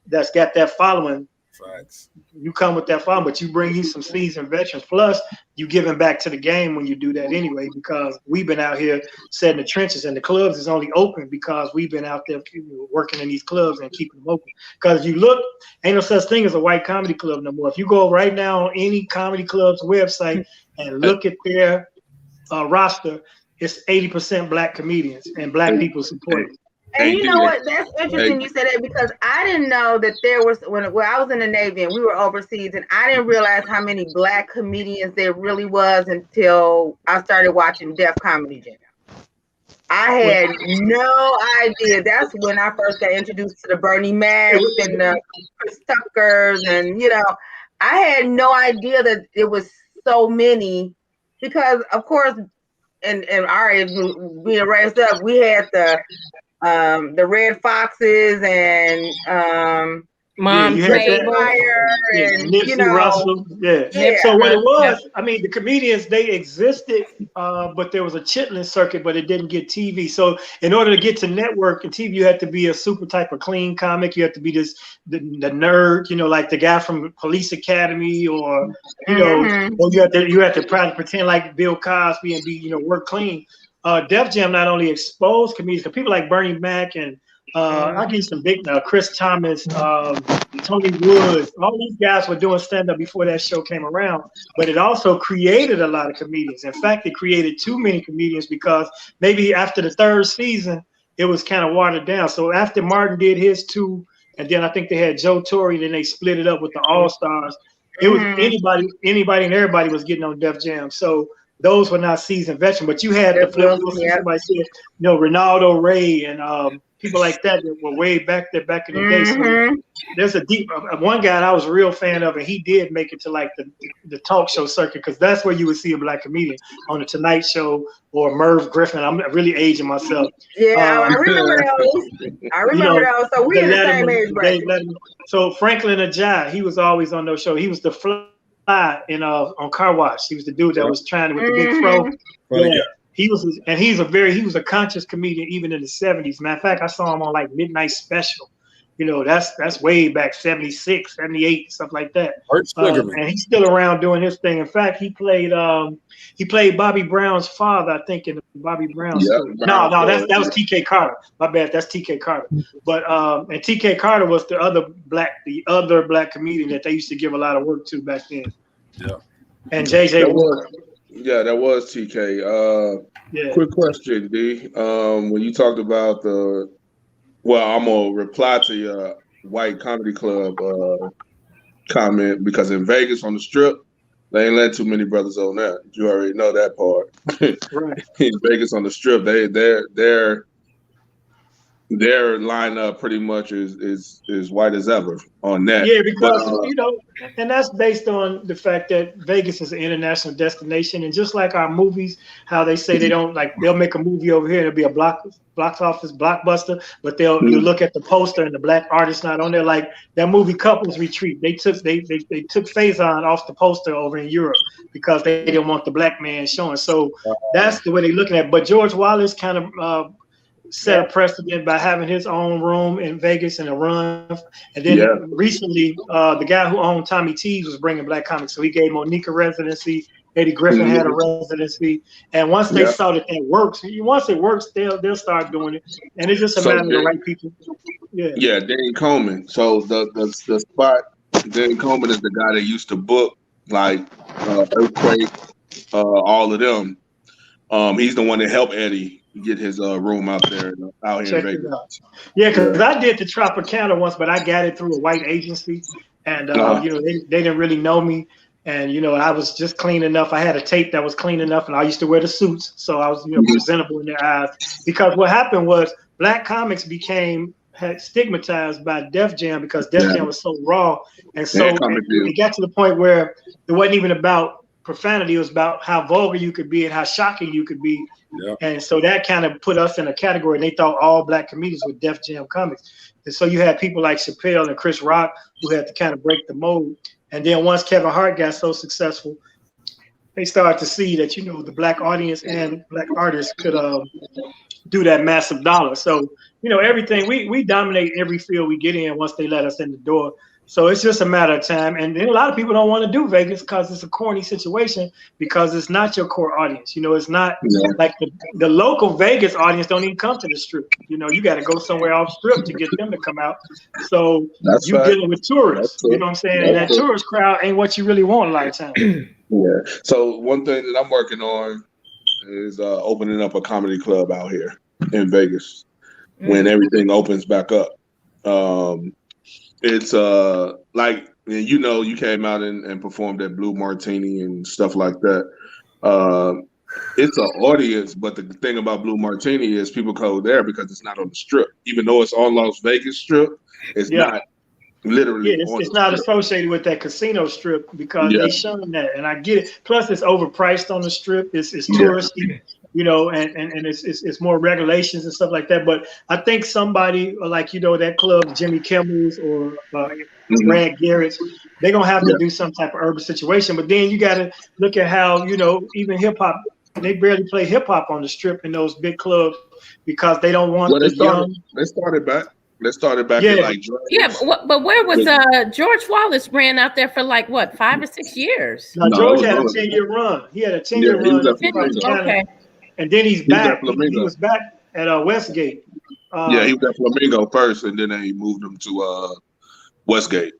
that's got that following, you come with that following, but you bring you some seasoned veterans. Plus, you giving back to the game when you do that anyway, because we've been out here setting the trenches, and the clubs is only open because we've been out there working in these clubs and keeping them open. Because if you look, ain't no such thing as a white comedy club no more. If you go right now on any comedy club's website and look at their roster, it's 80% black comedians and black people supporting. And you know what? That's interesting you said that, because I didn't know that there was, when I was in the Navy and we were overseas, and I didn't realize how many Black comedians there really was until I started watching Def Comedy Jam. I had no idea. That's when I first got introduced to the Bernie Macs and the Chris Tuckers, and I had no idea that it was so many, because of course, and our age, being raised up, we had the Red Foxes and Fire and Nipsey Russell. So what it was, I mean, the comedians, they existed, but there was a chitlin circuit, but it didn't get TV. So in order to get to network and TV, you had to be a super type of clean comic. You had to be the nerd, like the guy from Police Academy, or or you had to probably pretend like Bill Cosby and be work clean. Def Jam not only exposed comedians, because people like Bernie Mac and I'll give you some big Chris Thomas, Tony Woods, all these guys were doing stand-up before that show came around, but it also created a lot of comedians. In fact, it created too many comedians, because maybe after the third season, it was kind of watered down. So after Martin did his two, and then I think they had Joe Torre, and then they split it up with the All-Stars. It was anybody and everybody was getting on Def Jam. So those were not seasoned veterans, but you had the flip. Somebody said, Ronaldo Ray and people like that were way back there back in the day. So there's a deep one guy I was a real fan of, and he did make it to like the talk show circuit, because that's where you would see a Black comedian on the Tonight Show or Merv Griffin. I'm really aging myself. I remember those. I remember those. So we're in the same age bracket. So Franklin Ajay, he was always on those shows. He was the fly in on Car Wash. He was the dude that was trying with the big fro. He was a conscious comedian even in the 70s. Matter of fact, I saw him on like Midnight Special. That's way back, 76, 78, stuff like that. And he's still around doing his thing. In fact, he played Bobby Brown's father, I think, in the Bobby Brown story. No, that was TK Carter. My bad, that's TK Carter. But and TK Carter was the other black comedian that they used to give a lot of work to back then. Yeah. And JJ Ward. Yeah, that was TK. Quick question, D. When you talked about I'm gonna reply to your white comedy club comment, because in Vegas on the Strip, they ain't let too many brothers on that. You already know that part. Right. In Vegas on the Strip, their lineup pretty much is white as ever on that. Yeah, because and that's based on the fact that Vegas is an international destination, and just like our movies, how they say they'll make a movie over here and it'll be a box office blockbuster, but you look at the poster and the Black artist not on there. Like that movie Couples Retreat, they took Faison off the poster over in Europe because they didn't want the Black man showing. So that's the way they're looking at it. But George Wallace kind of set a precedent by having his own room in Vegas and a run. And then recently, the guy who owned Tommy T's was bringing Black comics. So he gave Monique a residency. Eddie Griffin had a residency. And once they saw that works, once it works, they'll start doing it. And it's just a matter of the right people. Yeah, Dane Coleman. So the spot, Dane Coleman is the guy that used to book like Earthquake, all of them. He's the one that helped Eddie get his room out here in Vegas. Yeah, because I did the Tropicana once, but I got it through a white agency, and they didn't really know me, and I was just clean enough. I had a tape that was clean enough, and I used to wear the suits, so I was presentable in their eyes. Because what happened was Black comics had stigmatized by Def Jam, because Def Jam was so raw, and so it got to the point where it wasn't even about profanity. It was about how vulgar you could be and how shocking you could be. Yeah. And so that kind of put us in a category. They thought all Black comedians were Def Jam comics. And so you had people like Chappelle and Chris Rock who had to kind of break the mold. And then once Kevin Hart got so successful, they started to see that, the Black audience and Black artists could do that massive dollar. So, everything, we dominate every field we get in once they let us in the door. So it's just a matter of time. And then a lot of people don't want to do Vegas because it's a corny situation, because it's not your core audience. It's not like the local Vegas audience don't even come to the Strip. You got to go somewhere off Strip to get them to come out. So you're dealing with tourists, you know what I'm saying? And that tourist crowd ain't what you really want a lot of times. Yeah. So one thing that I'm working on is opening up a comedy club out here in Vegas. when everything opens back up. It's like, you know, you came out and performed at Blue Martini and stuff like that. It's an audience, but the thing about Blue Martini is people go there because it's not on the strip. Even though it's on Las Vegas Strip, it's not literally it's not associated with that casino strip because they shun that, and I get it. Plus, it's overpriced on the strip. It's touristy, you know, and it's more regulations and stuff like that. But I think somebody like, you know, that club, Jimmy Kimmel's or Brad Garrett's, they're gonna have to do some type of urban situation. But then you got to look at how, you know, even hip hop, they barely play hip hop on the strip in those big clubs because they don't want the young. They started back. They started back in like but where was George Wallace ran out there for like what, 5 or 6 years? No, George had a 10-year run. He had a 10-year run. Okay. And then he's back. He was back at Westgate. He was at Flamingo first, and then they moved him to Westgate.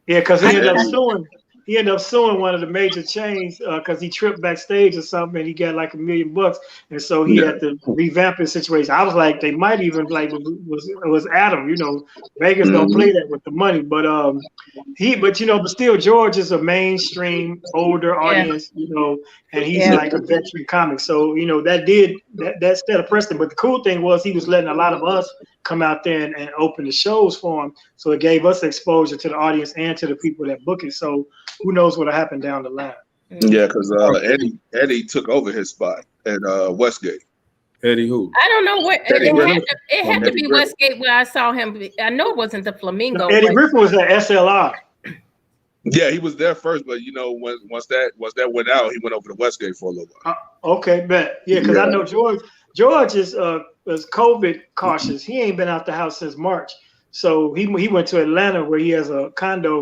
Yeah, because he ended up suing. He ended up suing one of the major chains because he tripped backstage or something, and he got like $1 million, and so he had to revamp his situation. I was like, they might even like was Adam, you know, Vegas don't play that with the money, but still George is a mainstream older audience, you know, and he's like a veteran comic, so you know that set a precedent. But the cool thing was he was letting a lot of us come out there and open the shows for him, so it gave us exposure to the audience and to the people that book it. So who knows what'll happen down the line? Yeah, because Eddie took over his spot at Westgate. Eddie who? I don't know where it had to be Westgate where I saw him. I know it wasn't the Flamingo. No, Eddie Griffin was at SLR. Yeah, he was there first, but you know, once that went out, he went over to Westgate for a little while. Okay, bet. Yeah, because I know George is COVID cautious. He ain't been out the house since March. So he went to Atlanta where he has a condo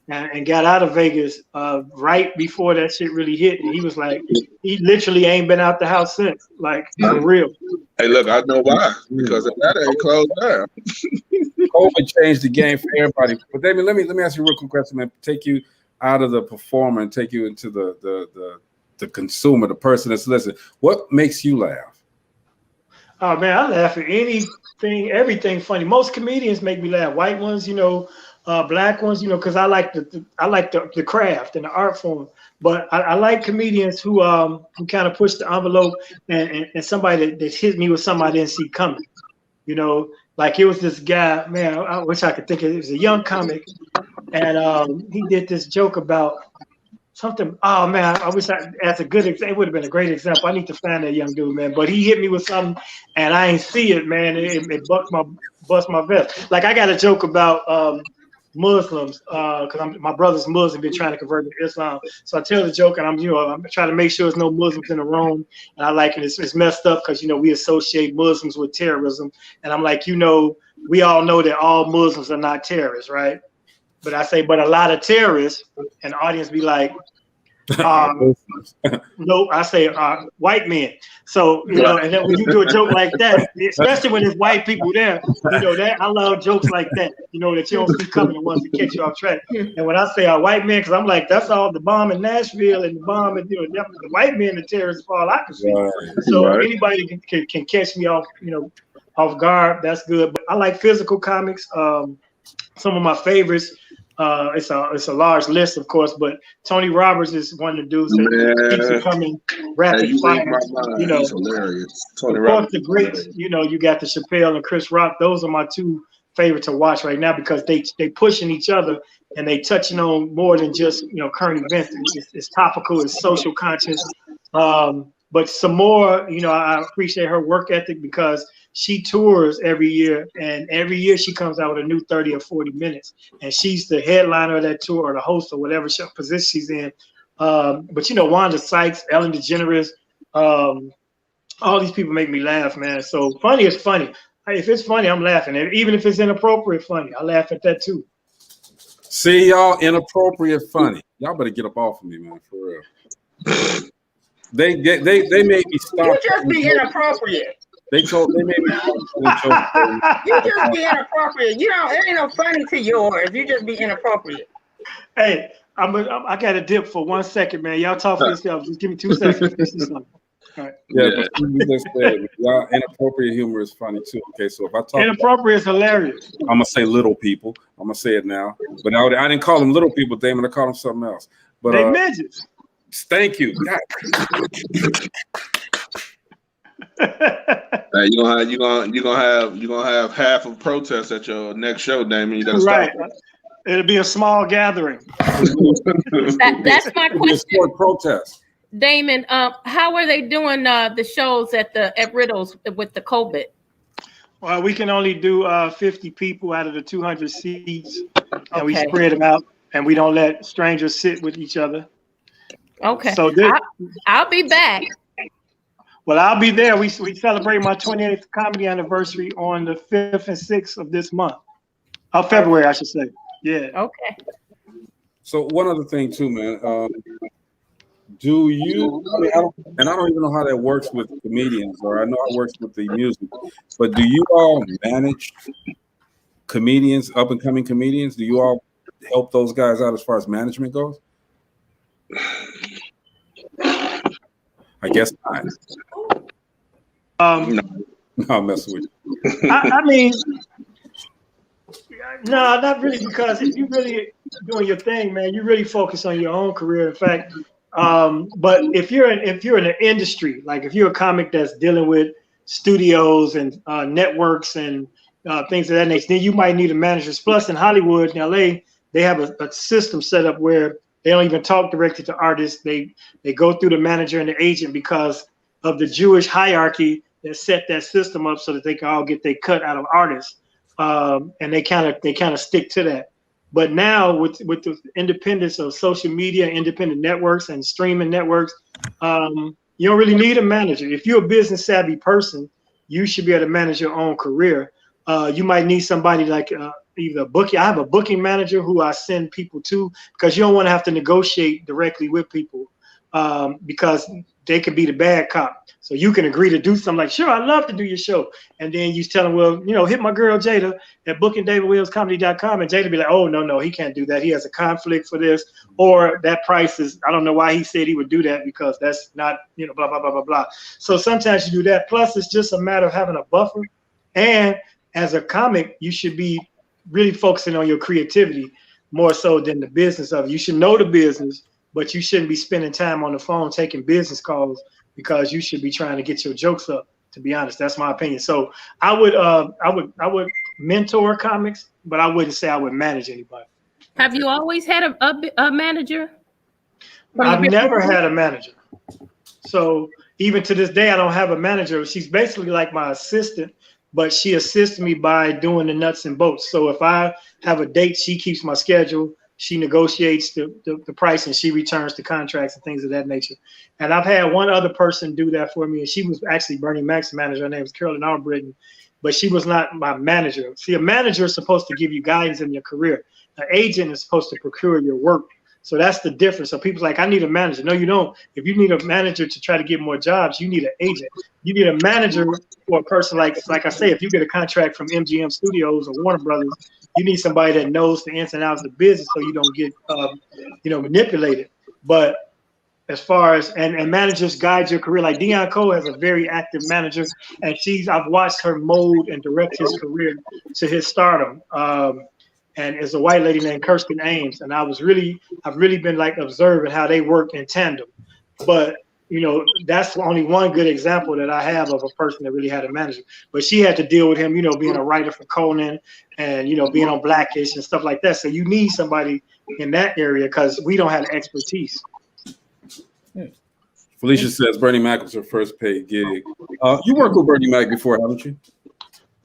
and got out of Vegas right before that shit really hit. And he was like, he literally ain't been out the house since, like for real. Hey, look, I know why. Because Atlanta ain't closed down. COVID changed the game for everybody. But David, let me ask you a real quick question, man. Take you out of the performer and take you into the consumer, the person that's listening. What makes you laugh? Oh man, I laugh at anything, everything funny. Most comedians make me laugh. White ones, you know, black ones, you know, because I like the craft and the art form. But I like comedians who kind of push the envelope and somebody that hit me with something I didn't see coming. You know, like it was this guy, man. I wish I could think of it. It was a young comic, and he did this joke about something. Oh man, I wish that's a good example. It would have been a great example. I need to find that young dude, man. But he hit me with something, and I ain't see it, man. It bust my vest. Like I got a joke about Muslims, because my brother's Muslim, been trying to convert to Islam. So I tell the joke, and I'm trying to make sure there's no Muslims in the room. And I like it. It's messed up because we associate Muslims with terrorism. And I'm like, we all know that all Muslims are not terrorists, right? But I say, but a lot of terrorists, and the audience be like, no, I say white men. So and then when you do a joke like that, especially when there's white people there, that I love jokes like that. That you don't see coming, the ones that catch you off track. And when I say white men, because I'm like, that's all the bomb in Nashville and the bomb and the white men, the terrorists, all I can see. Right. So anybody can catch me off, off guard. That's good. But I like physical comics. Some of my favorites. It's a large list, of course, but Tony Roberts is one of the dudes that keeps it coming rapid fire. He's hilarious. Tony Roberts, the greats. You got the Chappelle and Chris Rock. Those are my two favorite to watch right now because they pushing each other and they touching on more than just current events. It's topical. It's social conscious. But some more, I appreciate her work ethic because she tours every year, and every year she comes out with a new 30 or 40 minutes, and she's the headliner of that tour or the host or whatever position she's in. But Wanda Sykes, Ellen DeGeneres, all these people make me laugh, man. So funny is funny. If it's funny, I'm laughing. Even if it's inappropriate funny, I laugh at that too. See, y'all, inappropriate funny. Y'all better get up off of me, man, for real. They made me stop. You just be inappropriate. They made me stop. You just be inappropriate. It ain't no funny to yours. You just be inappropriate. Hey, I got to dip for 1 second, man. Y'all talk for yourself. Just give me 2 seconds. Right. Yeah, but you just said inappropriate humor is funny too. Okay, so if I talk inappropriate is hilarious. I'm gonna say little people. I'm gonna say it now, but I didn't call them little people, Damon. I called them something else. But they midgets. Thank you. God. Hey, you're gonna have half of protests at your next show, Damon. You gotta stop. It'll be a small gathering. That's my question. Protest. Damon, how are they doing the shows at Riddles with the COVID? Well, we can only do 50 people out of the 200 seats, and we spread them out, and we don't let strangers sit with each other. Okay. So I'll be back. Well, I'll be there. We celebrate my 28th comedy anniversary on the 5th and 6th of this month. Of February, I should say. Yeah. Okay. So one other thing too, man. Do you? I don't even know how that works with comedians, or I know it works with the music, but do you all manage comedians, up and coming comedians? Do you all help those guys out as far as management goes? I guess not. No, I'm messing with you. I mean, no, not really, because if you really doing your thing, man, you really focus on your own career. In fact, but if you're in the industry, like if you're a comic that's dealing with studios and networks and things of that nature, then you might need a manager. Plus, in Hollywood, in LA, they have a system set up where they don't even talk directly to artists. They go through the manager and the agent because of the Jewish hierarchy that set that system up so that they can all get their cut out of artists. And they kind of stick to that. But now with the independence of social media, independent networks and streaming networks, you don't really need a manager. If you're a business savvy person, you should be able to manage your own career. You might need somebody like either a booking. I have a booking manager who I send people to, because you don't want to have to negotiate directly with people because they could be the bad cop. So you can agree to do something like, sure, I'd love to do your show. And then you tell them, well, hit my girl Jada at bookingdavidwillscomedy.com. And Jada be like, oh, no, he can't do that. He has a conflict for this. Or that price is, I don't know why he said he would do that, because that's not, blah, blah, blah, blah, blah. So sometimes you do that. Plus, it's just a matter of having a buffer. And as a comic, you should be really focusing on your creativity more so than the business of it. You should know the business, but you shouldn't be spending time on the phone taking business calls, because you should be trying to get your jokes up. To be honest, that's my opinion. So I would mentor comics, but I wouldn't say I would manage anybody. Have you always had a manager? I've never had a manager. So even to this day, I don't have a manager. She's basically like my assistant, but she assists me by doing the nuts and bolts. So if I have a date, she keeps my schedule. She negotiates the price, and she returns the contracts and things of that nature. And I've had one other person do that for me, and she was actually Bernie Mac's manager. Her name was Carolyn Albritton, but she was not my manager. See, a manager is supposed to give you guidance in your career. An agent is supposed to procure your work. So that's the difference. So people's like, I need a manager. No, you don't. If you need a manager to try to get more jobs, you need an agent. You need a manager for a person like I say, if you get a contract from MGM Studios or Warner Brothers, you need somebody that knows the ins and outs of the business so you don't get manipulated. But as far as and managers guide your career, like Deion Cole has a very active manager, and I've watched her mold and direct his career to his stardom. And it's a white lady named Kirsten Ames, and I've really been like observing how they work in tandem. But that's only one good example that I have of a person that really had a manager. But she had to deal with him, being a writer for Conan and being on Blackish and stuff like that. So you need somebody in that area because we don't have the expertise. Felicia says Bernie Mac was her first paid gig. You worked with Bernie Mac before, haven't you?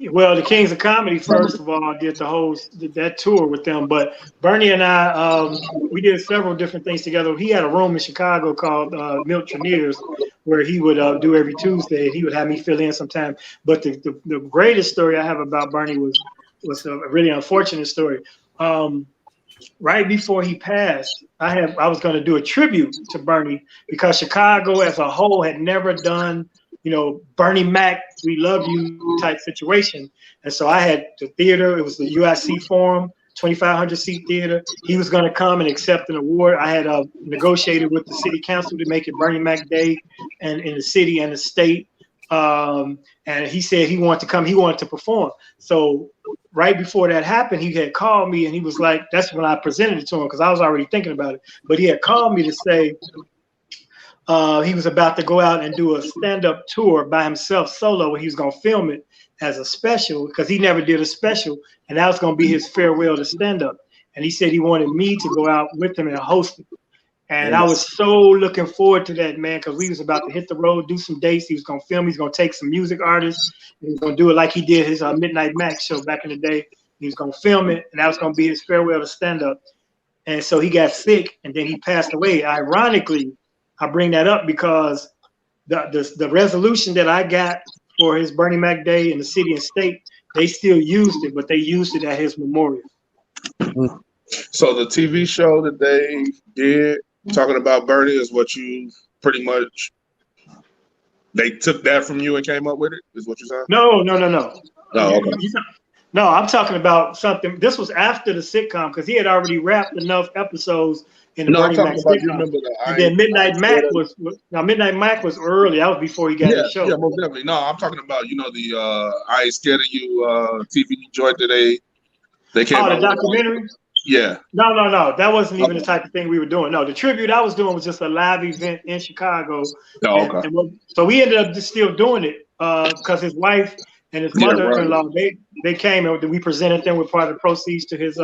Well, the Kings of Comedy, first of all, did that tour with them. But Bernie and I, we did several different things together. He had a room in Chicago called Milk Treniers, where he would do every Tuesday. He would have me fill in sometime. But the greatest story I have about Bernie was a really unfortunate story. Right before he passed, I was going to do a tribute to Bernie because Chicago as a whole had never done Bernie Mac, we love you type situation. And so I had the theater, it was the UIC Forum, 2,500 seat theater. He was going to come and accept an award. I had negotiated with the city council to make it Bernie Mac Day and in the city and the state. And he said he wanted to come. He wanted to perform. So right before that happened, he had called me and he was like, that's when I presented it to him because I was already thinking about it. But he had called me to say he was about to go out and do a stand-up tour by himself solo where he was going to film it as a special because he never did a special, and that was going to be his farewell to stand-up. And he said he wanted me to go out with him and host it. And I was so looking forward to that, man, because we was about to hit the road, do some dates. He was going to film. He's going to take some music artists. He was going to do it like he did his Midnight Max show back in the day. He was going to film it, and that was going to be his farewell to stand-up. And so he got sick, and then he passed away. Ironically, I bring that up because the resolution that I got for his Bernie Mac Day in the city and state, they still used it, but they used it at his memorial. So the TV show that they did talking about Bernie is what you pretty much, they took that from you and came up with it, is what you're saying? No. Oh, okay. No, I'm talking about something. This was after the sitcom because he had already wrapped enough episodes in the Bernie Mac sitcom. And then Midnight Mac was early. That was before he got the show. Yeah, most definitely. No, I'm talking about, the I Ain't Scared of You TV joint that they came out the documentary? Yeah. No. That wasn't even the type of thing we were doing. No, the tribute I was doing was just a live event in Chicago. Oh, okay. So we ended up just still doing it because his wife and his mother-in-law, they came and we presented them with part of the proceeds to his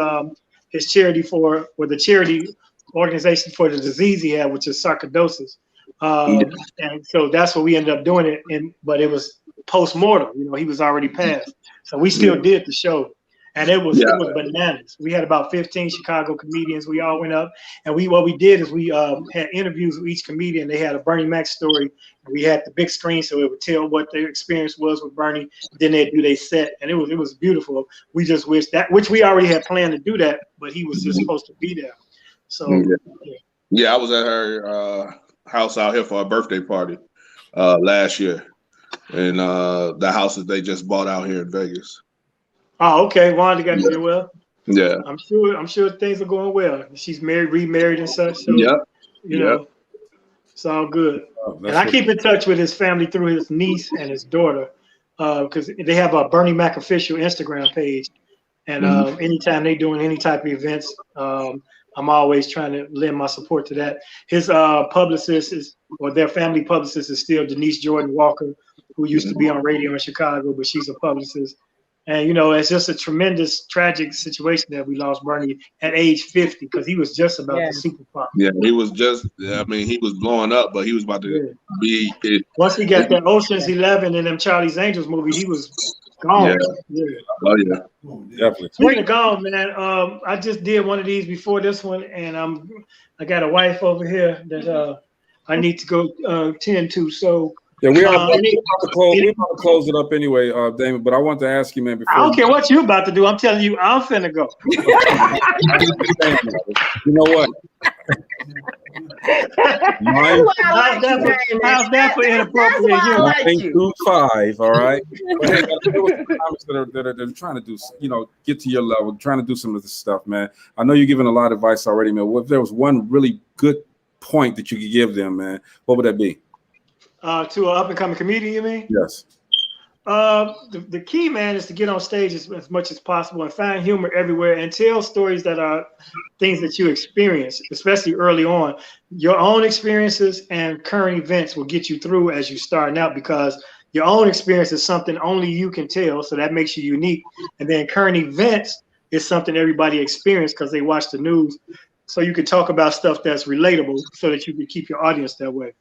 charity the charity organization for the disease he had, which is sarcoidosis. And so that's what we ended up doing it. But it was post-mortem, he was already passed. So we still did the show. And it was bananas. We had about 15 Chicago comedians. We all went up, and what we did is we had interviews with each comedian. They had a Bernie Mac story, and we had the big screen so it would tell what their experience was with Bernie. Then they'd do their set, and it was beautiful. We just wished that, which we already had planned to do that, but he was just supposed to be there. So yeah, I was at her house out here for a birthday party last year, and the house that they just bought out here in Vegas. Oh, okay. Wanda got to do well. Yeah. I'm sure things are going well. She's remarried and such. So, you know, it's all good. And I keep in touch with his family through his niece and his daughter because they have a Bernie Mac official Instagram page. And anytime they're doing any type of events, I'm always trying to lend my support to that. His publicist their family publicist is still Denise Jordan Walker, who used to be on radio in Chicago, but she's a publicist. And, it's just a tremendous, tragic situation that we lost Bernie at age 50 because he was just about the super pop. Yeah, he was he was blowing up, but he was about to be. Once he got that Ocean's 11 and them Charlie's Angels movie, he was gone. Yeah. Oh, yeah. Definitely. Speaking of gone, man, I just did one of these before this one, and I got a wife over here that I need to go tend to, so. Yeah, we're about to close it up anyway, Damon. But I want to ask you, man. I don't care what you're about to do. I'm telling you, I'm finna go. You know what? How's that for inappropriate? 925, all right. There was comments that are trying to do, get to your level, trying to do some of this stuff, man. I know you're giving a lot of advice already, man. If there was one really good point that you could give them, man, what would that be? To an up-and-coming comedian, you mean? Yes. The key, man, is to get on stage as much as possible and find humor everywhere and tell stories that are things that you experience, especially early on. Your own experiences and current events will get you through as you starting out because your own experience is something only you can tell, so that makes you unique. And then current events is something everybody experienced because they watch the news. So you can talk about stuff that's relatable so that you can keep your audience that way.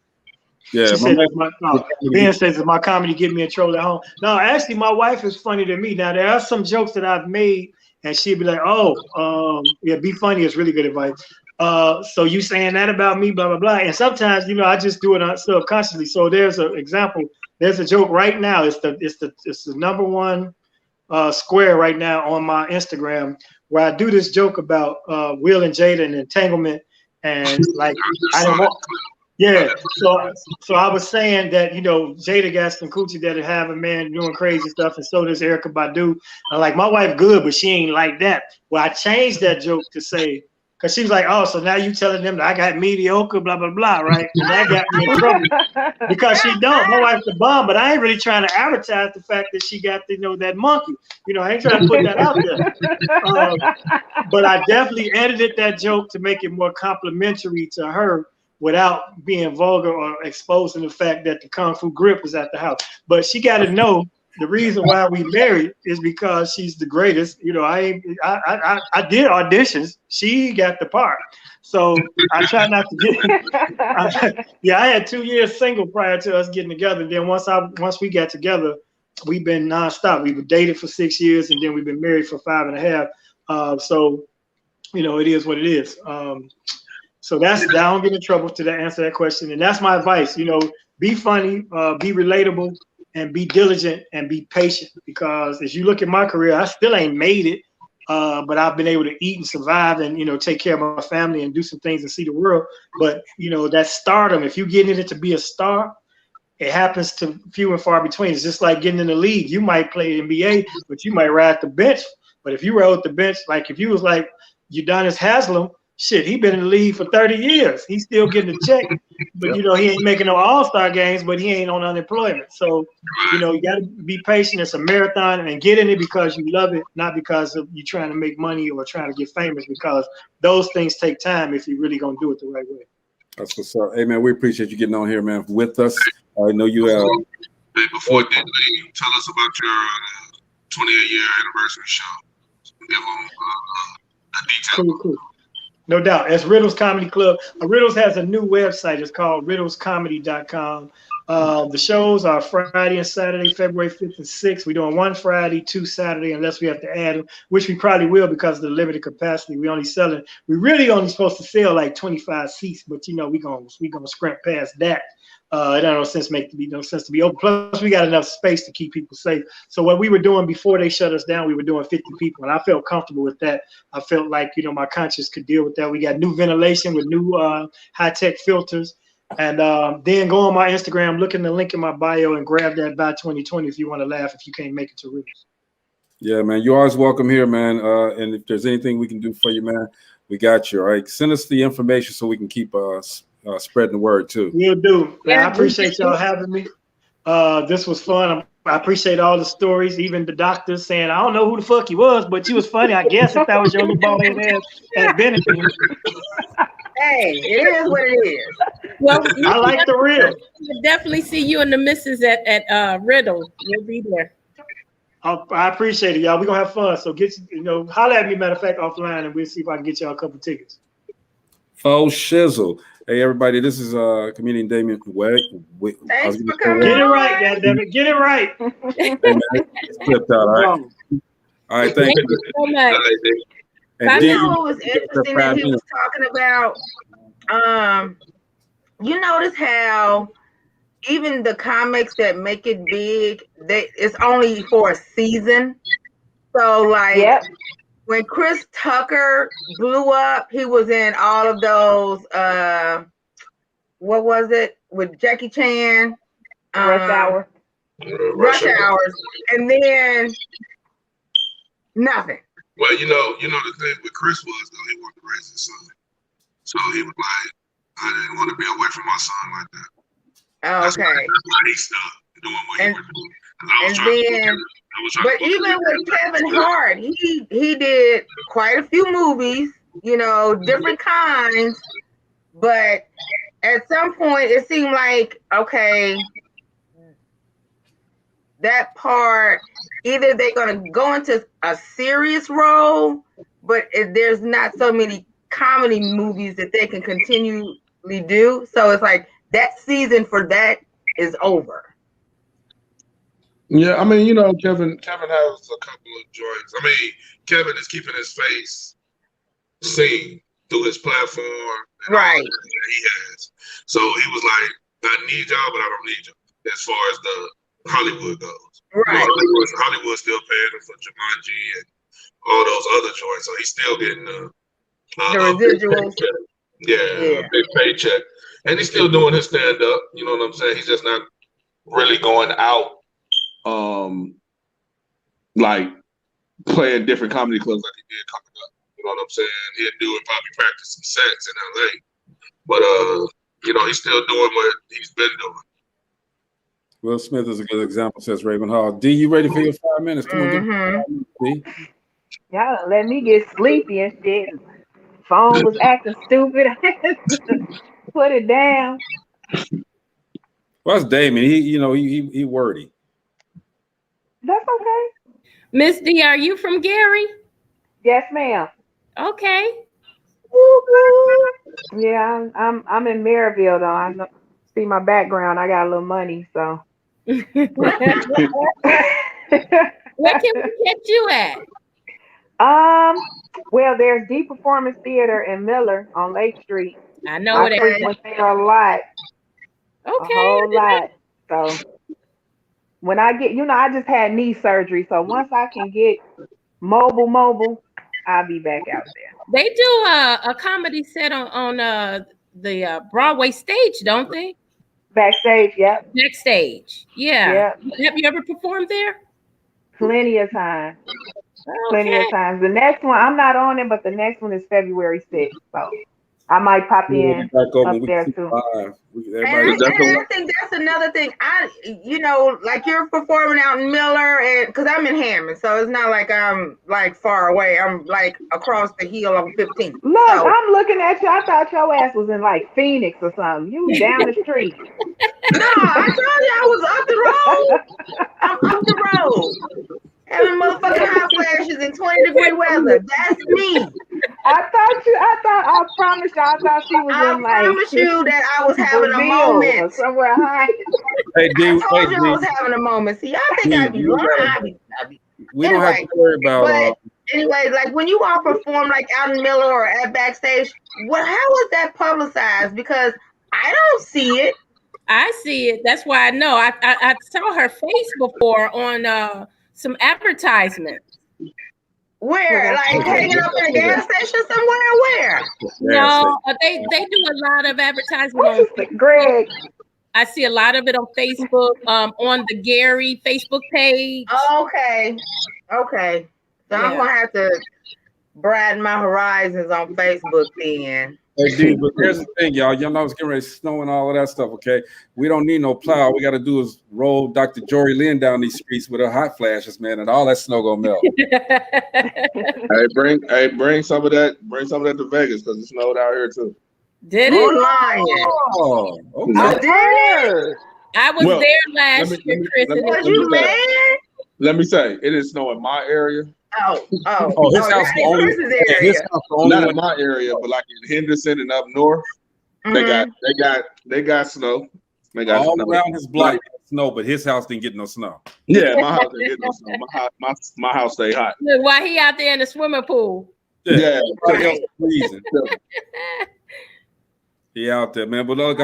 Yeah, Ben says, my comedy get me in trouble at home. No, actually, my wife is funny to me. Now, there are some jokes that I've made, and she'd be like, be funny is really good advice. So you saying that about me, blah, blah, blah. And sometimes, I just do it subconsciously. So there's an example. There's a joke right now. It's the number one square right now on my Instagram where I do this joke about Will and Jada and entanglement. And like, Yeah, so I was saying that, you know, Jada got some coochie that'll have a man doing crazy stuff, and so does Erykah Badu. I'm like, my wife good, but she ain't like that. Well, I changed that joke to say, because she was like, oh, so now you telling them that I got mediocre, blah, blah, blah, right? And that got me in trouble because she don't. My wife's the bomb, but I ain't really trying to advertise the fact that she got, you know, that monkey. You know, I ain't trying to put that out there. But I definitely edited that joke to make it more complimentary to her, without being vulgar or exposing the fact that the Kung Fu grip is at the house. But she got to know the reason why we married is because she's the greatest. You know, I did auditions. She got the part. So I try not to get. I had 2 years single prior to us getting together. Then once we got together, we've been nonstop. We were dated for 6 years, and then we've been married for 5.5. So, you know, it is what it is. So I don't get in trouble to answer that question. And that's my advice, you know, be funny, be relatable, and be diligent and be patient. Because as you look at my career, I still ain't made it, but I've been able to eat and survive and, you know, take care of my family and do some things and see the world. But, you know, that stardom, if you get in it to be a star, it happens to few and far between. It's just like getting in the league. You might play NBA, but you might ride the bench. But if you rode the bench, like if you was like Udonis Haslem, shit, he been in the league for 30 years. He's still getting a check, but you know, he ain't making no all-star games, but he ain't on unemployment. So, you know, you got to be patient. It's a marathon, and get in it because you love it, not because of you trying to make money or trying to get famous, because those things take time if you're really going to do it the right way. That's what's up. Hey, man, we appreciate you getting on here, man, with us. I know you have. Hey, before you leave, tell us about your 28-year anniversary show. Give them a detail. Cool. No doubt. That's Riddles Comedy Club. Riddles has a new website. It's called riddlescomedy.com. The shows are Friday and Saturday, February 5th and 6th. We're doing 1 Friday, 2 Saturday, unless we have to add them, which we probably will because of the limited capacity. We really only supposed to sell like 25 seats, but you know, we gonna scrimp past that. It don't no sense to be open. Plus, we got enough space to keep people safe. So what we were doing before they shut us down, we were doing 50 people, and I felt comfortable with that. I felt like, you know, my conscience could deal with that. We got new ventilation with new high-tech filters. And then go on my Instagram, look in the link in my bio, and grab that by 2020 if you want to laugh if you can't make it to Riddles. Yeah, man, you're always welcome here, man. And if there's anything we can do for you, man, we got you. All right, send us the information so we can keep spreading the word too. Will do. Man, I appreciate y'all having me. This was fun. I appreciate all the stories, even the doctors saying, I don't know who the fuck he was, but you was funny, I guess, if that was your little bald head ass at Bennett. Hey, it is what it is. Well, I like the real. We'll definitely see you and the missus at Riddle. We'll be there. I appreciate it, y'all. We're gonna have fun. So holler at me, matter of fact, offline, and we'll see if I can get y'all a couple tickets. Faux shizzle. Hey, everybody, this is comedian Damien Wegg. Thanks for coming. Get it right, goddammit. Get it right. Hey, man, it's flipped out, all right? All right, thank you so much. And you know what was interesting that he was talking about? You notice how even the comics that make it big, it's only for a season. So like when Chris Tucker blew up, he was in all of those what was it with Jackie Chan? Rush Hours, and then nothing. Well, you know the thing with Chris was though, he wanted to raise his son, so he was like, I didn't want to be away from my son like that. Oh, that's okay. Why he stopped doing what he was doing. But even with Kevin Hart, he did quite a few movies, you know, different kinds. But at some point, it seemed like, okay, that part, either they're going to go into a serious role, but there's not so many comedy movies that they can continually do. So it's like that season for that is over. Yeah, I mean, you know, Kevin has a couple of joints. I mean, Kevin is keeping his face seen through his platform, right? That he has. So he was like, "I need y'all, but I don't need y'all." As far as the Hollywood goes, right? Hollywood's still paying him for Jumanji and all those other joints, so he's still getting the residuals. Yeah, big paycheck. And he's still doing his stand up. You know what I'm saying? He's just not really going out, like playing different comedy clubs like he did coming up. You know what I'm saying? He'll do it, probably practice some sets in LA. But you know, he's still doing what he's been doing. Will Smith is a good example, says Raven Hall. D, you ready for your 5 minutes? Come on, give me 5 minutes, D. Y'all done let me get sleepy and shit. Phone was acting stupid. Put it down. Well, that's Damon. He wordy. That's okay. Miss D, are you from Gary? Yes, ma'am. Okay. Yeah, I'm in Maryville though. I know, see my background. I got a little money, so. Where can we catch you at? Well, there's D Performance Theater in Miller on Lake Street. I know it. I frequent there a lot. Okay. A whole lot. So when I get, I just had knee surgery. So once I can get mobile, I'll be back out there. They do a comedy set on the Broadway stage, don't they? Backstage, yep. Backstage, yeah. Yep. Have you ever performed there? Plenty of times. Okay. Plenty of times. The next one, I'm not on it, but the next one is February 6th. So I might pop in up there too. And I think that's another thing. Like you're performing out in Miller, and because I'm in Hammond, so it's not like I'm like far away. I'm like across the hill on 15th. Look, so, I'm looking at you. I thought your ass was in like Phoenix or something. You down the street. No, I told you I was up the road. I'm up the road. Having motherfucking hot flashes in 20-degree weather. That's me. I promise you, I thought she was in like. I promise you that I was having a moment. Somewhere high. Hey, D, I told you I was having a moment. See, I think I'd be lying. We don't have to worry about. Anyway, like when you all perform like out in Miller or at backstage, how was that publicized? Because I don't see it. I see it. That's why I know. I saw her face before on some advertisements. Where? Like hanging up in a gas station somewhere? Where? No, they do a lot of advertisement on Facebook. Greg. I see a lot of it on Facebook, on the Gary Facebook page. Okay. So yeah. I'm gonna have to broaden my horizons on Facebook then. Hey, D, but here's the thing, y'all. Y'all know it's getting ready to snow and all of that stuff, okay? We don't need no plow. All we got to do is roll Dr. Jory Lynn down these streets with her hot flashes, man, and all that snow gonna melt. Bring some of that. Bring some of that to Vegas because it snowed out here too. Did it? Oh, okay. I was there last year, Chris. Was you mad? Let me say, it didn't snow in my area. His house the only. His house the only. Not in my area, but like in Henderson and up north, they got snow. They got all snow. around his block snow, but his house didn't get no snow. Yeah, my house didn't get no snow. My house stay hot. Why he out there in the swimming pool? Yeah. He out there, man. But look,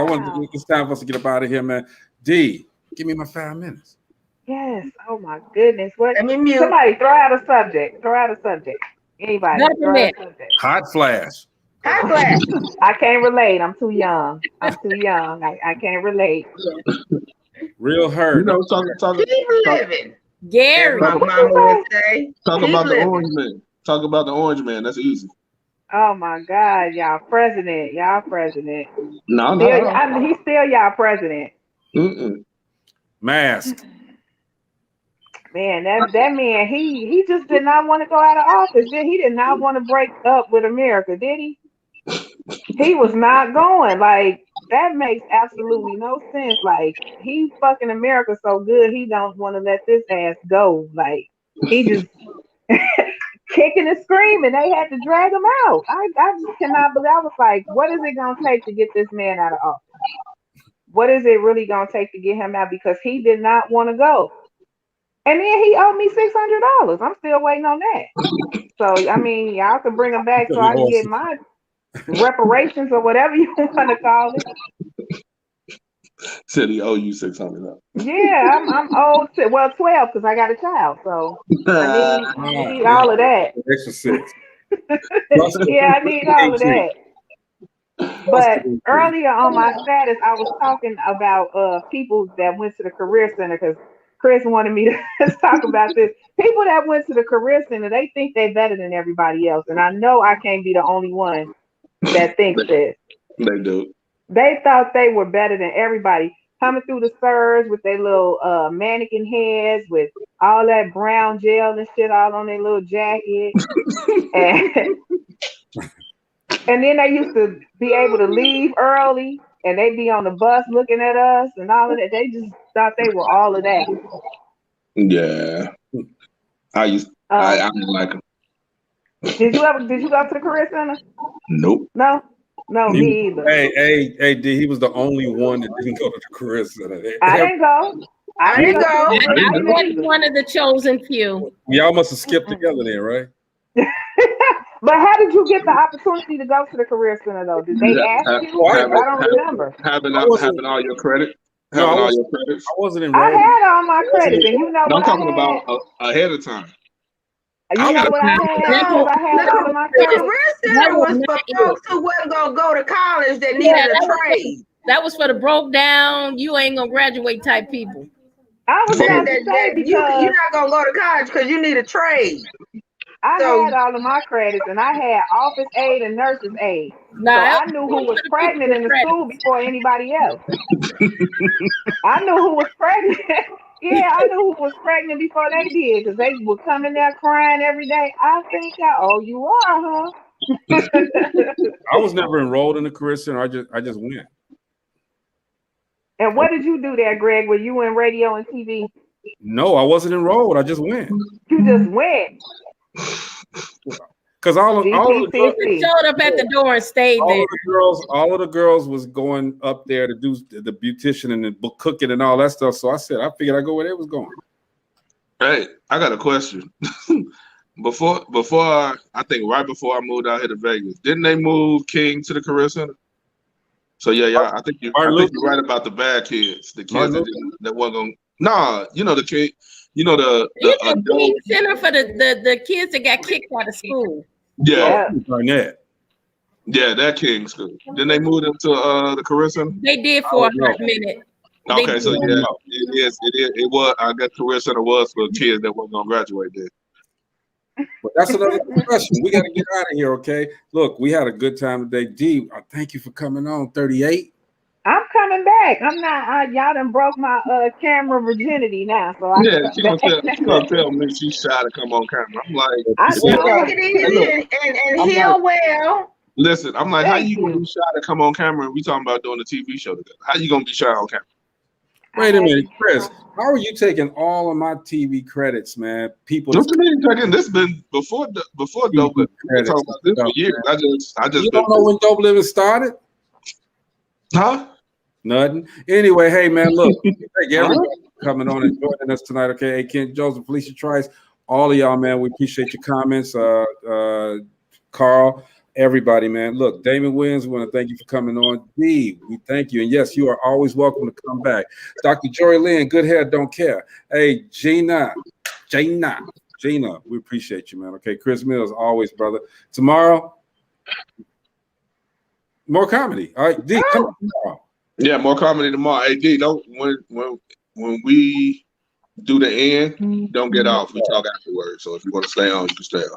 it's time for us to get up out of here, man. D, give me my 5 minutes. Yes. Oh my goodness. What? Let me mute. Somebody throw out a subject. Anybody? Hot flash. I can't relate. I'm too young. I can't relate. Real hurt. Keep living. Gary. My mama would say. Talk about the orange man. Talk about the orange man. That's easy. Oh my God, y'all president. No. He's still y'all president. Mask. Man, that man, he just did not want to go out of office. He did not want to break up with America, did he? He was not going. Like, that makes absolutely no sense. Like, he fucking America so good, he don't want to let this ass go. Like, he just kicking and screaming. They had to drag him out. I just cannot believe. I was like, what is it going to take to get this man out of office? What is it really going to take to get him out? Because he did not want to go. And then he owed me $600. I'm still waiting on that. So, I mean, y'all can bring him back so I can get my reparations or whatever you want to call it. Said he owe you $600. Yeah, I'm owed 12 because I got a child. So I need all of that. Extra 6. Yeah, I need all of that. But earlier on my status, I was talking about people that went to the career center because Chris wanted me to talk about this. People that went to the career center, they think they're better than everybody else, and I know I can't be the only one that thinks this. They do. They thought they were better than everybody. Coming through the SIRS with their little mannequin heads with all that brown gel and shit all on their little jacket. And then they used to be able to leave early and they'd be on the bus looking at us and all of that. They just thought they were all of that. Yeah. I didn't like them. Did you go to the career center? Nope. No, me either. Hey, D, he was the only one that didn't go to the career center. I didn't go. I was one of the chosen few. Y'all must have skipped together then, right? But how did you get the opportunity to go to the career center though? Did they ask you? I don't remember. Having all your credit. All your credits. I wasn't enrolled. I had all my credits, and you know what I'm talking about ahead of time. You know what I had? I had all of my credits. The career center was for folks who wasn't gonna go to college that needed a trade. That was for the broke down, you ain't gonna graduate type people. I was about to say because you're not gonna go to college because you need a trade. I had all of my credits, and I had office aid and nurse's aid. So I knew who was pregnant in the school before anybody else. I knew who was pregnant. Yeah, I knew who was pregnant before they did because they were coming there crying every day. I think you are, huh? I was never enrolled in the career center. I just went. And what did you do there, Greg? Were you in radio and TV? No, I wasn't enrolled. I just went. You just went. Because all of the girls showed up at the door and stayed there. All of the girls was going up there to do the beautician and the cooking and all that stuff. So I figured I'd go where they was going. Hey, I got a question. before I think right before I moved out here to Vegas, didn't they move King to the career center? So yeah, I think you're right about the bad kids, the kids that wasn't going. Nah, you know the kid. You know the King Center for the kids that got kicked out of school. Yeah, that King school. Then they moved them to the career center. They did for a hot minute. Okay, so yeah, it was. I guess career center was for kids that weren't gonna graduate there. But that's another question. We got to get out of here, okay? Look, we had a good time today. D, thank you for coming on. 38. I'm coming back. I'm not. Y'all done broke my camera virginity now. So she gonna tell me she's shy to come on camera. I'm like, take it easy and heal well. Listen, I'm like, how you gonna be shy to come on camera and we talking about doing a TV show together? How you gonna be shy on camera? Wait a minute, Chris. How are you taking all of my TV credits, man? People. This been before Dope. We've been talking about this for years. I just. You don't know when Dope Living started? Huh? Nothing. Anyway, hey man, look, thank everybody for coming on and joining us tonight. Okay, hey, Ken Joseph, Felicia Trice, all of y'all, man. We appreciate your comments. Carl, everybody, man. Look, Damon Williams, we want to thank you for coming on. D, we thank you, and yes, you are always welcome to come back. Dr. Jory Lynn, good hair, don't care. Hey, Gina, we appreciate you, man. Okay, Chris Mills, always, brother. Tomorrow, more comedy. All right, D, come on tomorrow. Yeah, more comedy tomorrow. Hey, D, don't when we do the end, don't get off. We talk afterwards. So if you want to stay on, you can stay on.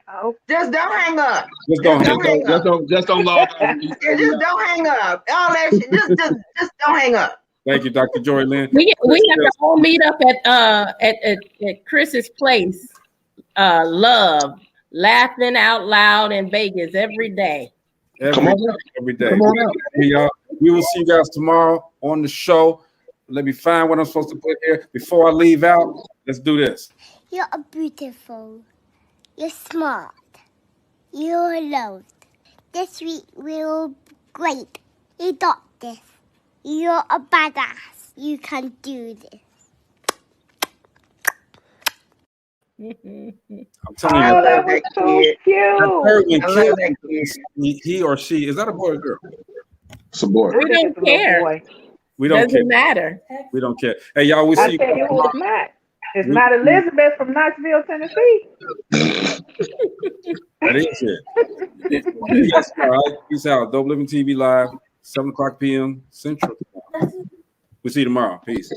Oh, just don't hang up. Just don't log on. Just don't hang up. All that shit. Just don't hang up. Thank you, Dr. Jory Lynn. We have to all meet up at Chris's place. Love, laughing out loud in Vegas every day. Every day. We will see you guys tomorrow on the show. Let me find what I'm supposed to put here. Before I leave out, let's do this. You're beautiful. You're smart. You're loved. This week we're great. You got this. You're a badass. You can do this. I'm telling you, that was so cute. He or she, is that a boy or girl? It's a boy. We don't care. We don't Doesn't matter. We don't care. Hey, y'all, we see you. It's not Elizabeth from Knoxville, Tennessee. That is it. Yes, all right. Peace out. Dope Living TV live, 7 o'clock p.m. Central. We'll see you tomorrow. Peace.